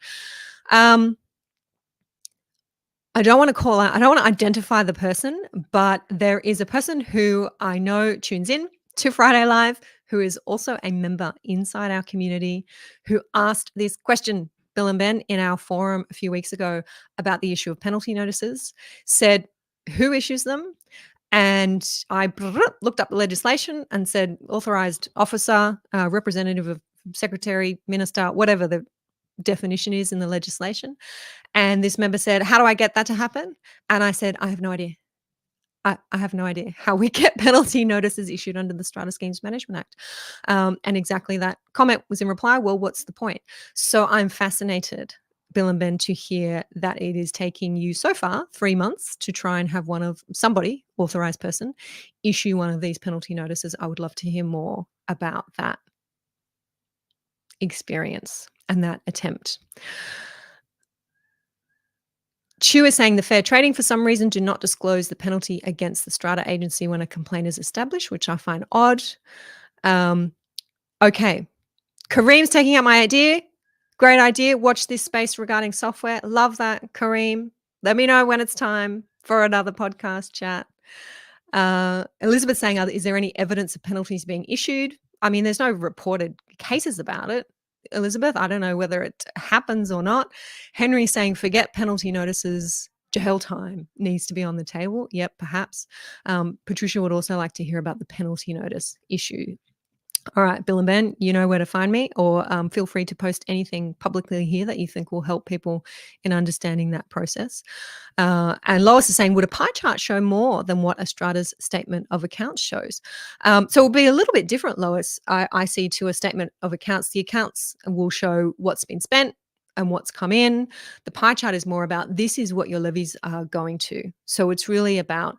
I don't want to call out, I don't want to identify the person, but there is a person who I know tunes in to Friday Live, who is also a member inside our community, who asked this question, Bill and Ben, in our forum a few weeks ago about the issue of penalty notices, said, who issues them? And I looked up the legislation and said, authorized officer, representative of secretary, minister, whatever the definition is in the legislation. And this member said, how do I get that to happen? And I said, I have no idea. I have no idea how we get penalty notices issued under the Strata Schemes Management Act. And exactly that comment was in reply, well, what's the point? So I'm fascinated, Bill and Ben, to hear that it is taking you so far 3 months to try and have somebody, authorized person, issue one of these penalty notices. I would love to hear more about that experience and that attempt. Chu is saying the Fair Trading, for some reason, do not disclose the penalty against the Strata agency when a complaint is established, which I find odd. Okay. Kareem's taking out my idea. Great idea. Watch this space regarding software. Love that, Kareem. Let me know when it's time for another podcast chat. Elizabeth saying, is there any evidence of penalties being issued? I mean, there's no reported cases about it. Elizabeth, I don't know whether it happens or not. Henry saying, forget penalty notices, jail time needs to be on the table. Yep, perhaps. Patricia would also like to hear about the penalty notice issue. All right, Bill and Ben, you know where to find me, or feel free to post anything publicly here that you think will help people in understanding that process. And Lois is saying, would a pie chart show more than what a Strata's statement of accounts shows? So it'll be a little bit different, Lois, I see, to a statement of accounts. The accounts will show what's been spent and what's come in. The pie chart is more about this is what your levies are going to. So it's really about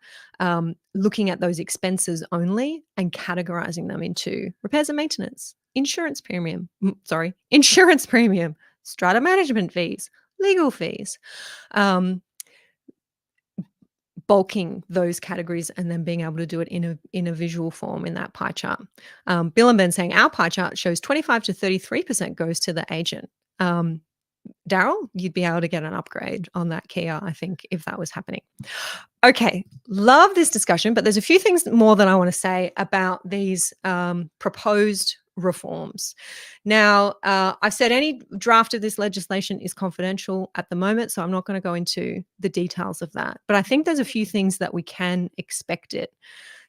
looking at those expenses only and categorizing them into repairs and maintenance, insurance premium, strata management fees, legal fees, bulking those categories and then being able to do it in a visual form in that pie chart. Bill and Ben saying our pie chart shows 25 to 33% goes to the agent. Daryl, you'd be able to get an upgrade on that Kia, I think, if that was happening. Okay, love this discussion, but there's a few things more that I want to say about these proposed reforms. Now, I've said any draft of this legislation is confidential at the moment, so I'm not going to go into the details of that. But I think there's a few things that we can expect it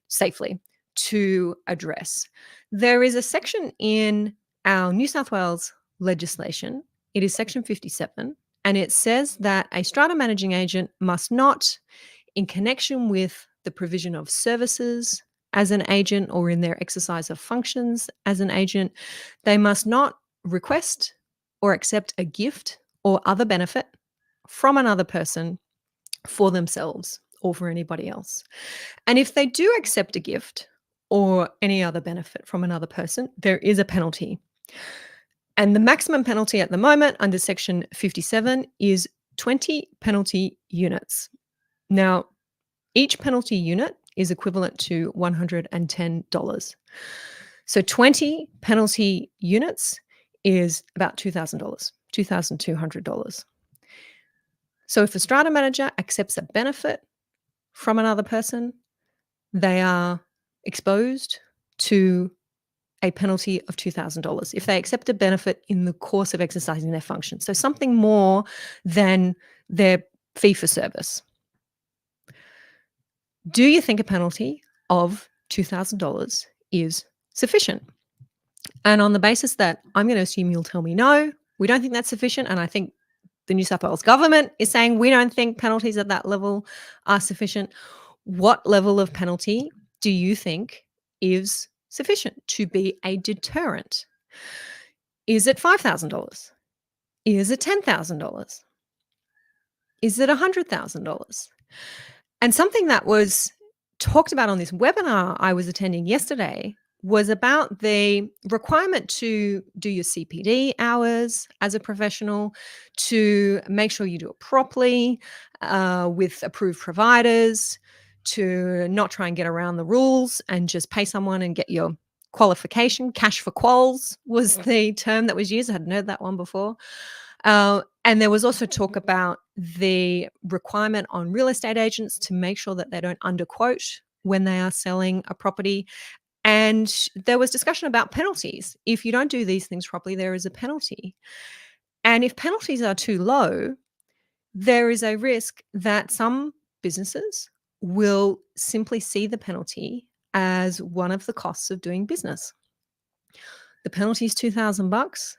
safely to address. There is a section in our New South Wales legislation. It is Section 57, and it says that a strata managing agent must not, in connection with the provision of services as an agent or in their exercise of functions as an agent, they must not request or accept a gift or other benefit from another person for themselves or for anybody else. And if they do accept a gift or any other benefit from another person, there is a penalty. And the maximum penalty at the moment under Section 57 is 20 penalty units. Now, each penalty unit is equivalent to $110. So 20 penalty units is about $2,000, $2,200. So if a strata manager accepts a benefit from another person, they are exposed to a penalty of $2,000 if they accept a benefit in the course of exercising their function. So something more than their fee for service. Do you think a penalty of $2,000 is sufficient? And on the basis that I'm going to assume you'll tell me no, we don't think that's sufficient. And I think the New South Wales government is saying we don't think penalties at that level are sufficient. What level of penalty do you think is sufficient to be a deterrent? Is it $5,000? Is it $10,000? Is it $100,000? And something that was talked about on this webinar I was attending yesterday was about the requirement to do your CPD hours as a professional, to make sure you do it properly with approved providers, to not try and get around the rules and just pay someone and get your qualification. Cash for quals was the term that was used. I hadn't heard that one before. And there was also talk about the requirement on real estate agents to make sure that they don't underquote when they are selling a property. And there was discussion about penalties. If you don't do these things properly, there is a penalty. And if penalties are too low, there is a risk that some businesses will simply see the penalty as one of the costs of doing business. The penalty is $2,000.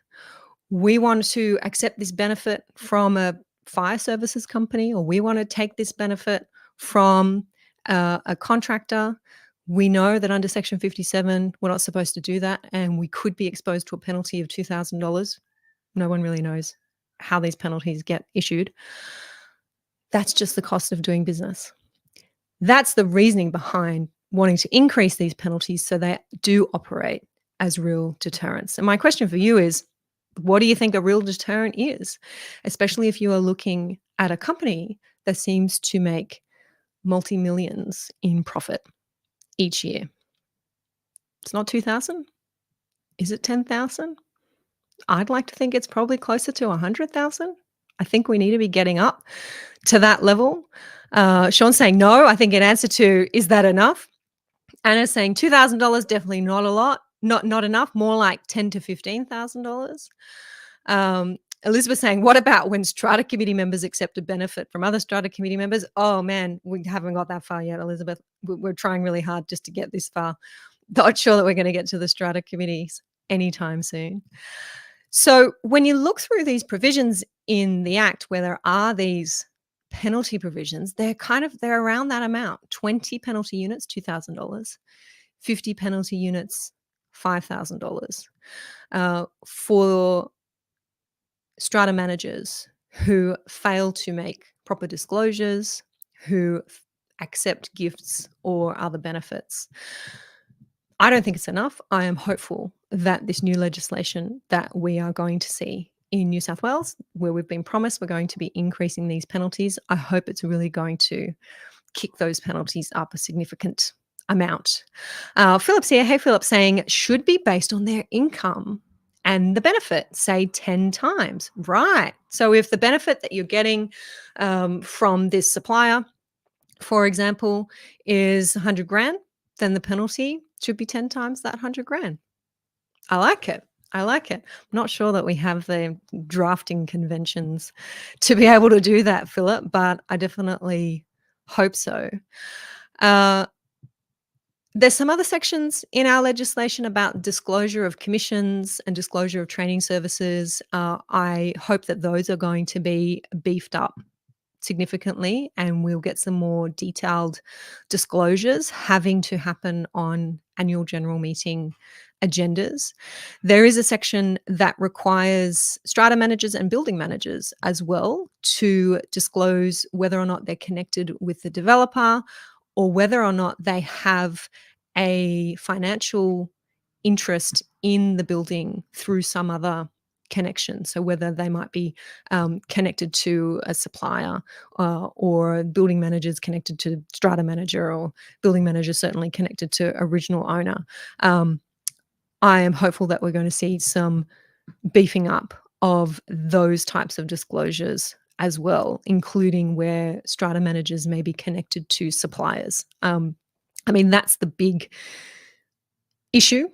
We want to accept this benefit from a fire services company, or we want to take this benefit from a contractor. We know that under Section 57, we're not supposed to do that, and we could be exposed to a penalty of $2,000. No one really knows how these penalties get issued. That's just the cost of doing business. That's the reasoning behind wanting to increase these penalties so they do operate as real deterrents. And my question for you is, what do you think a real deterrent is, especially if you are looking at a company that seems to make multi-millions in profit each year? It's not 2,000. Is it 10,000? I'd like to think it's probably closer to 100,000. I think we need to be getting up to that level. Sean's saying no. I think in answer to, is that enough? Anna's saying $2,000, definitely not a lot, not enough, more like $10,000 to $15,000. Elizabeth saying, what about when Strata committee members accept a benefit from other Strata committee members? Oh man, we haven't got that far yet, Elizabeth. We're trying really hard just to get this far. Not sure that we're going to get to the Strata committees anytime soon. So when you look through these provisions in the Act where there are these penalty provisions, they're around that amount. 20 penalty units, $2,000. 50 penalty units, $5,000. For strata managers who fail to make proper disclosures, who accept gifts or other benefits. I don't think it's enough. I am hopeful that this new legislation that we are going to see in New South Wales, where we've been promised we're going to be increasing these penalties, I hope it's really going to kick those penalties up a significant amount. Philip's here. Hey, Philip, saying should be based on their income and the benefit, say 10 times. Right. So if the benefit that you're getting from this supplier, for example, is 100 grand, then the penalty should be 10 times that 100 grand. I like it. I'm not sure that we have the drafting conventions to be able to do that, Philip, but I definitely hope so. There's some other sections in our legislation about disclosure of commissions and disclosure of training services. I hope that those are going to be beefed up significantly, and we'll get some more detailed disclosures having to happen on annual general meeting agendas. There is a section that requires strata managers and building managers as well to disclose whether or not they're connected with the developer or whether or not they have a financial interest in the building through some other connection. So whether they might be connected to a supplier or building managers connected to strata manager, or building manager certainly connected to original owner. I am hopeful that we're going to see some beefing up of those types of disclosures as well, including where strata managers may be connected to suppliers. That's the big issue,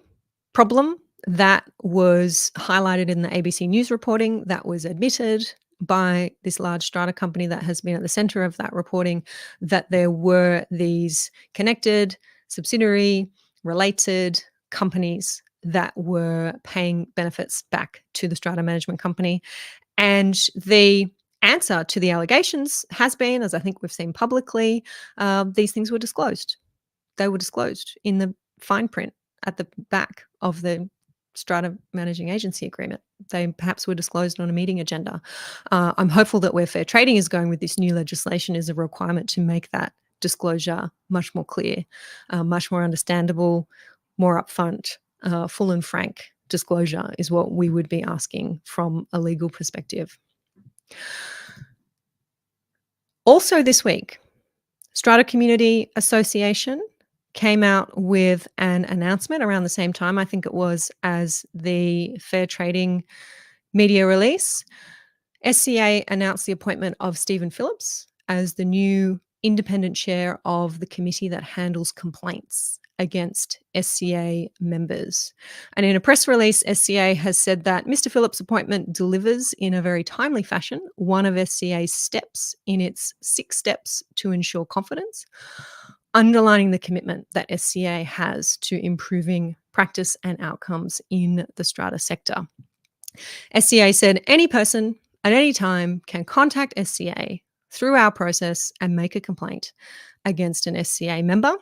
problem that was highlighted in the ABC News reporting, that was admitted by this large strata company that has been at the center of that reporting, that there were these connected, subsidiary, related companies that were paying benefits back to the strata management company. And the answer to the allegations has been, as I think we've seen publicly, these things were disclosed. They were disclosed in the fine print at the back of the strata managing agency agreement. They perhaps were disclosed on a meeting agenda. I'm hopeful that where fair trading is going with this new legislation is a requirement to make that disclosure much more clear, much more understandable, more upfront, full and frank disclosure is what we would be asking from a legal perspective. Also this week, Strata Community Association came out with an announcement around the same time, I think it was, as the fair trading media release. SCA announced the appointment of Stephen Phillips as the new independent chair of the committee that handles complaints against SCA members. And in a press release, SCA has said that Mr. Phillips' appointment delivers in a very timely fashion one of SCA's steps in its 6 steps to ensure confidence, underlining the commitment that SCA has to improving practice and outcomes in the strata sector. SCA said any person at any time can contact SCA through our process and make a complaint against an SCA member,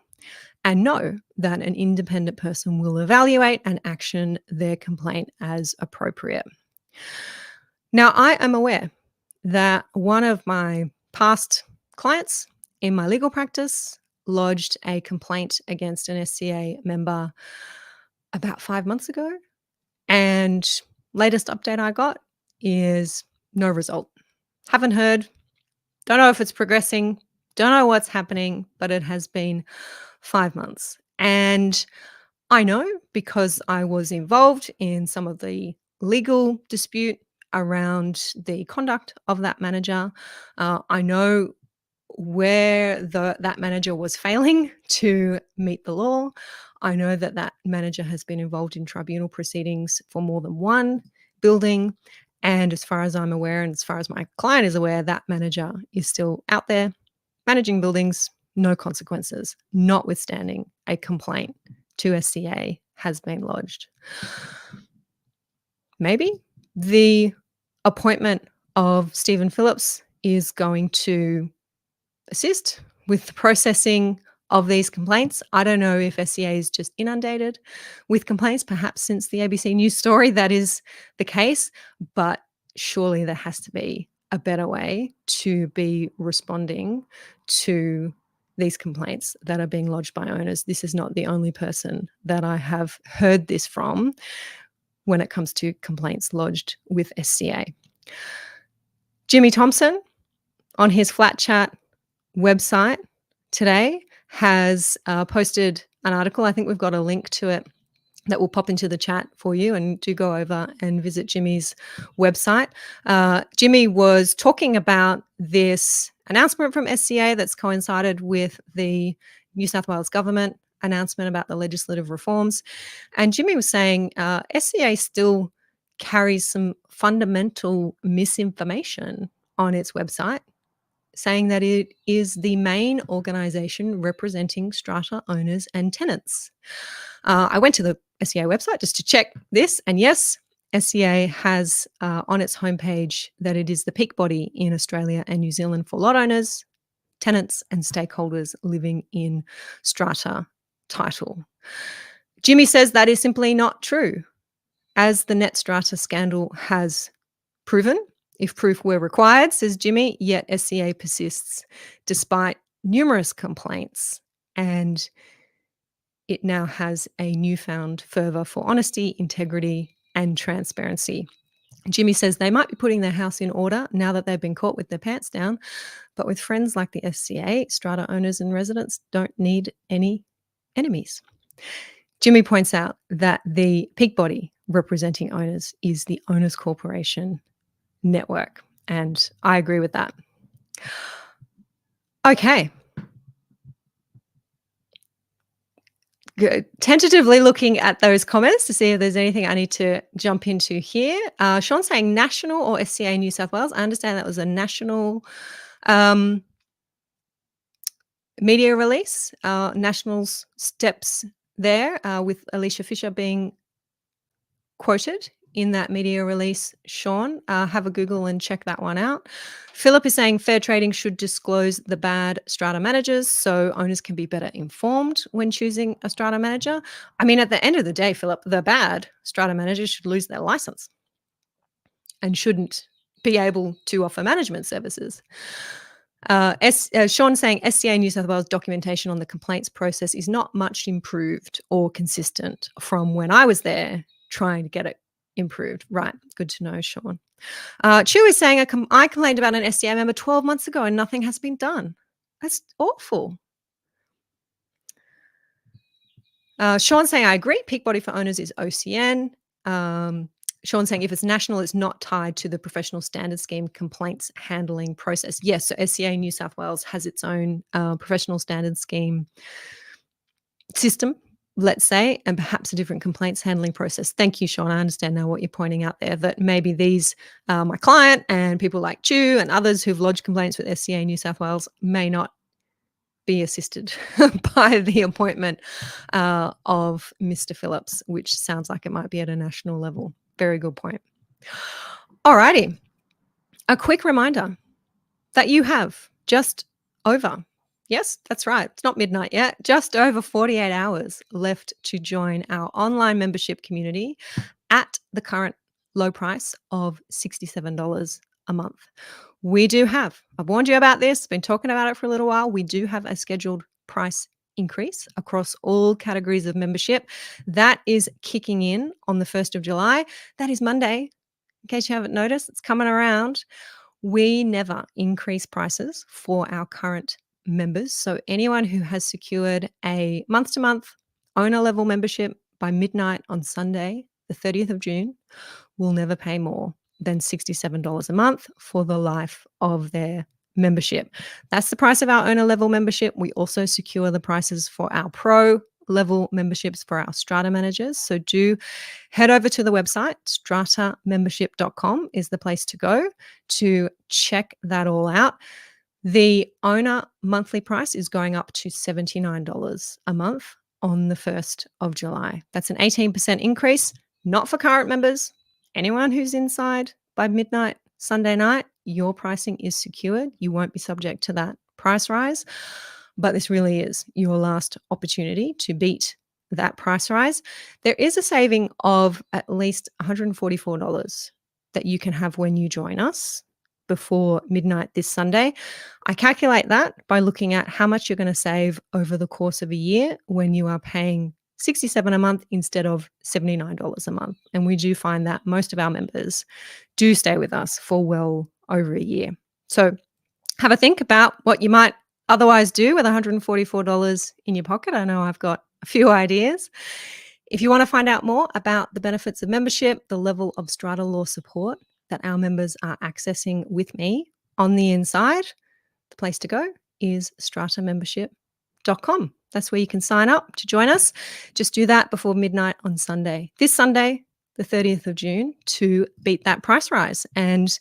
and know that an independent person will evaluate and action their complaint as appropriate. Now, I am aware that one of my past clients in my legal practice lodged a complaint against an SCA member about 5 months ago, and latest update I got is no result. Haven't heard, don't know if it's progressing, don't know what's happening, but it has been 5 months. And I know because I was involved in some of the legal dispute around the conduct of that manager. I know where that manager was failing to meet the law. I know that that manager has been involved in tribunal proceedings for more than one building. And as far as I'm aware, and as far as my client is aware, that manager is still out there managing buildings, no consequences, notwithstanding a complaint to SCA has been lodged. Maybe the appointment of Stephen Phillips is going to assist with the processing of these complaints. I don't know if SCA is just inundated with complaints, perhaps since the ABC News story that is the case, but surely there has to be a better way to be responding to these complaints that are being lodged by owners. This is not the only person that I have heard this from when it comes to complaints lodged with SCA. Jimmy Thompson, on his Flat Chat website today, has posted an article. I think we've got a link to it that will pop into the chat for you, and do go over and visit Jimmy's website. Jimmy was talking about this announcement from SCA that's coincided with the New South Wales government announcement about the legislative reforms. And Jimmy was saying SCA still carries some fundamental misinformation on its website, saying that it is the main organisation representing strata owners and tenants. I went to the SCA website just to check this, and yes, SCA has on its homepage that it is the peak body in Australia and New Zealand for lot owners, tenants and stakeholders living in strata title. Jimmy says that is simply not true, as the Net Strata scandal has proven. If proof were required, says Jimmy, yet SCA persists despite numerous complaints, and it now has a newfound fervour for honesty, integrity, and transparency. Jimmy says they might be putting their house in order now that they've been caught with their pants down, but with friends like the SCA, strata owners and residents don't need any enemies. Jimmy points out that the peak body representing owners is the Owners Corporation network, and I agree with that. Okay. Good. Tentatively looking at those comments to see if there's anything I need to jump into here. Sean's saying national or SCA New South Wales. I understand that was a national media release. National's steps there, with Alicia Fisher being quoted in that media release. Sean, have a Google and check that one out. Philip is saying fair trading should disclose the bad strata managers so owners can be better informed when choosing a strata manager. I mean, at the end of the day, Philip, the bad strata managers should lose their license and shouldn't be able to offer management services. Sean saying SCA New South Wales documentation on the complaints process is not much improved or consistent from when I was there trying to get it improved. Right. Good to know, Sean. Chu is saying I complained about an SCA member 12 months ago and nothing has been done. That's awful. Sean saying I agree. Peak body for owners is OCN. Sean saying if it's national, it's not tied to the professional standard scheme complaints handling process. Yes, so SCA New South Wales has its own professional standard scheme system, let's say, and perhaps a different complaints handling process. Thank you, Sean. I understand now what you're pointing out there, that maybe these, my client and people like Chu and others who've lodged complaints with SCA New South Wales may not be assisted by the appointment of Mr. Phillips, which sounds like it might be at a national level. Very good point. All righty. A quick reminder that you have just over, yes, that's right, it's not midnight yet, just over 48 hours left to join our online membership community at the current low price of $67 a month. We do have, I've warned you about this, been talking about it for a little while, we do have a scheduled price increase across all categories of membership. That is kicking in on the 1st of July. That is Monday. In case you haven't noticed, it's coming around. We never increase prices for our current members. So anyone who has secured a month-to-month owner level membership by midnight on Sunday, the 30th of June, will never pay more than $67 a month for the life of their membership. That's the price of our owner level membership. We also secure the prices for our pro level memberships for our Strata managers. So do head over to the website. stratamembership.com is the place to go to check that all out. The owner monthly price is going up to $79 a month on the 1st of July. That's an 18% increase, not for current members. Anyone who's inside by midnight Sunday night, your pricing is secured. You won't be subject to that price rise. But this really is your last opportunity to beat that price rise. There is a saving of at least $144 that you can have when you join us before midnight this Sunday. I calculate that by looking at how much you're going to save over the course of a year when you are paying $67 a month instead of $79 a month. And we do find that most of our members do stay with us for well over a year. So have a think about what you might otherwise do with $144 in your pocket. I know I've got a few ideas. If you want to find out more about the benefits of membership, the level of strata law support that our members are accessing with me on the inside, the place to go is stratamembership.com. That's where you can sign up to join us. Just do that before midnight on Sunday. This Sunday, the 30th of June, to beat that price rise. And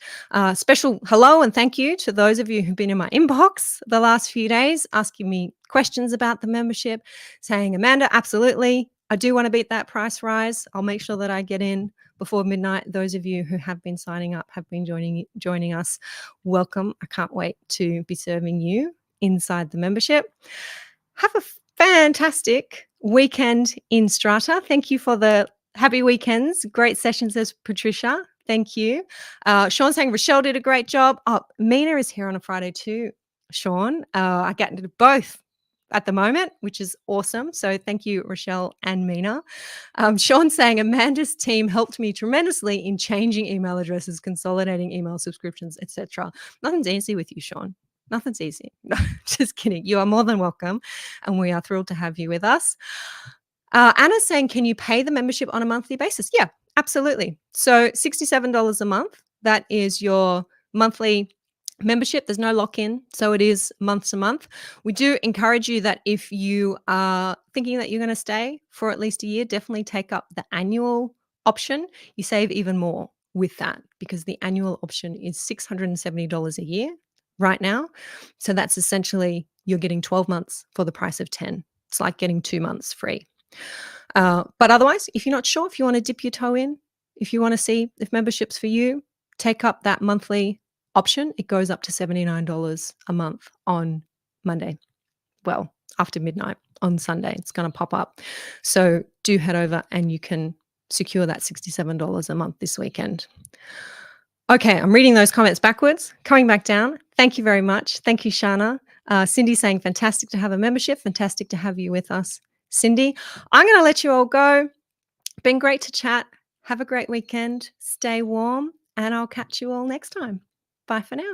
special hello and thank you to those of you who've been in my inbox the last few days asking me questions about the membership, saying, Amanda, absolutely, I do want to beat that price rise. I'll make sure that I get in before midnight. Those of you who have been signing up, have been joining us, welcome. I can't wait to be serving you inside the membership. Have a fantastic weekend in Strata. Thank you for the happy weekends. Great sessions, says Patricia. Thank you. Sean saying Rochelle did a great job. Oh, Mina is here on a Friday too, Sean. I get to do both at the moment, which is awesome. So thank you, Rochelle and Mina. Sean saying Amanda's team helped me tremendously in changing email addresses, consolidating email subscriptions, etc. Nothing's easy with you, Sean. Nothing's easy. No, just kidding. You are more than welcome, and we are thrilled to have you with us. Anna's saying, can you pay the membership on a monthly basis? Yeah, absolutely. So $67 a month. That is your monthly membership. There's no lock-in, so it is month to month. We do encourage you that if you are thinking that you're going to stay for at least a year, definitely take up the annual option. You save even more with that because the annual option is $670 a year right now. So that's essentially you're getting 12 months for the price of 10. It's like getting 2 months free. But otherwise, if you're not sure, if you want to dip your toe in, if you want to see if membership's for you, take up that monthly option. It goes up to $79 a month on Monday. Well, after midnight on Sunday, it's going to pop up. So do head over and you can secure that $67 a month this weekend. Okay, I'm reading those comments backwards. Coming back down. Thank you very much. Thank you, Shana. Cindy saying, fantastic to have a membership. Fantastic to have you with us, Cindy. I'm going to let you all go. Been great to chat. Have a great weekend. Stay warm, and I'll catch you all next time. Bye for now.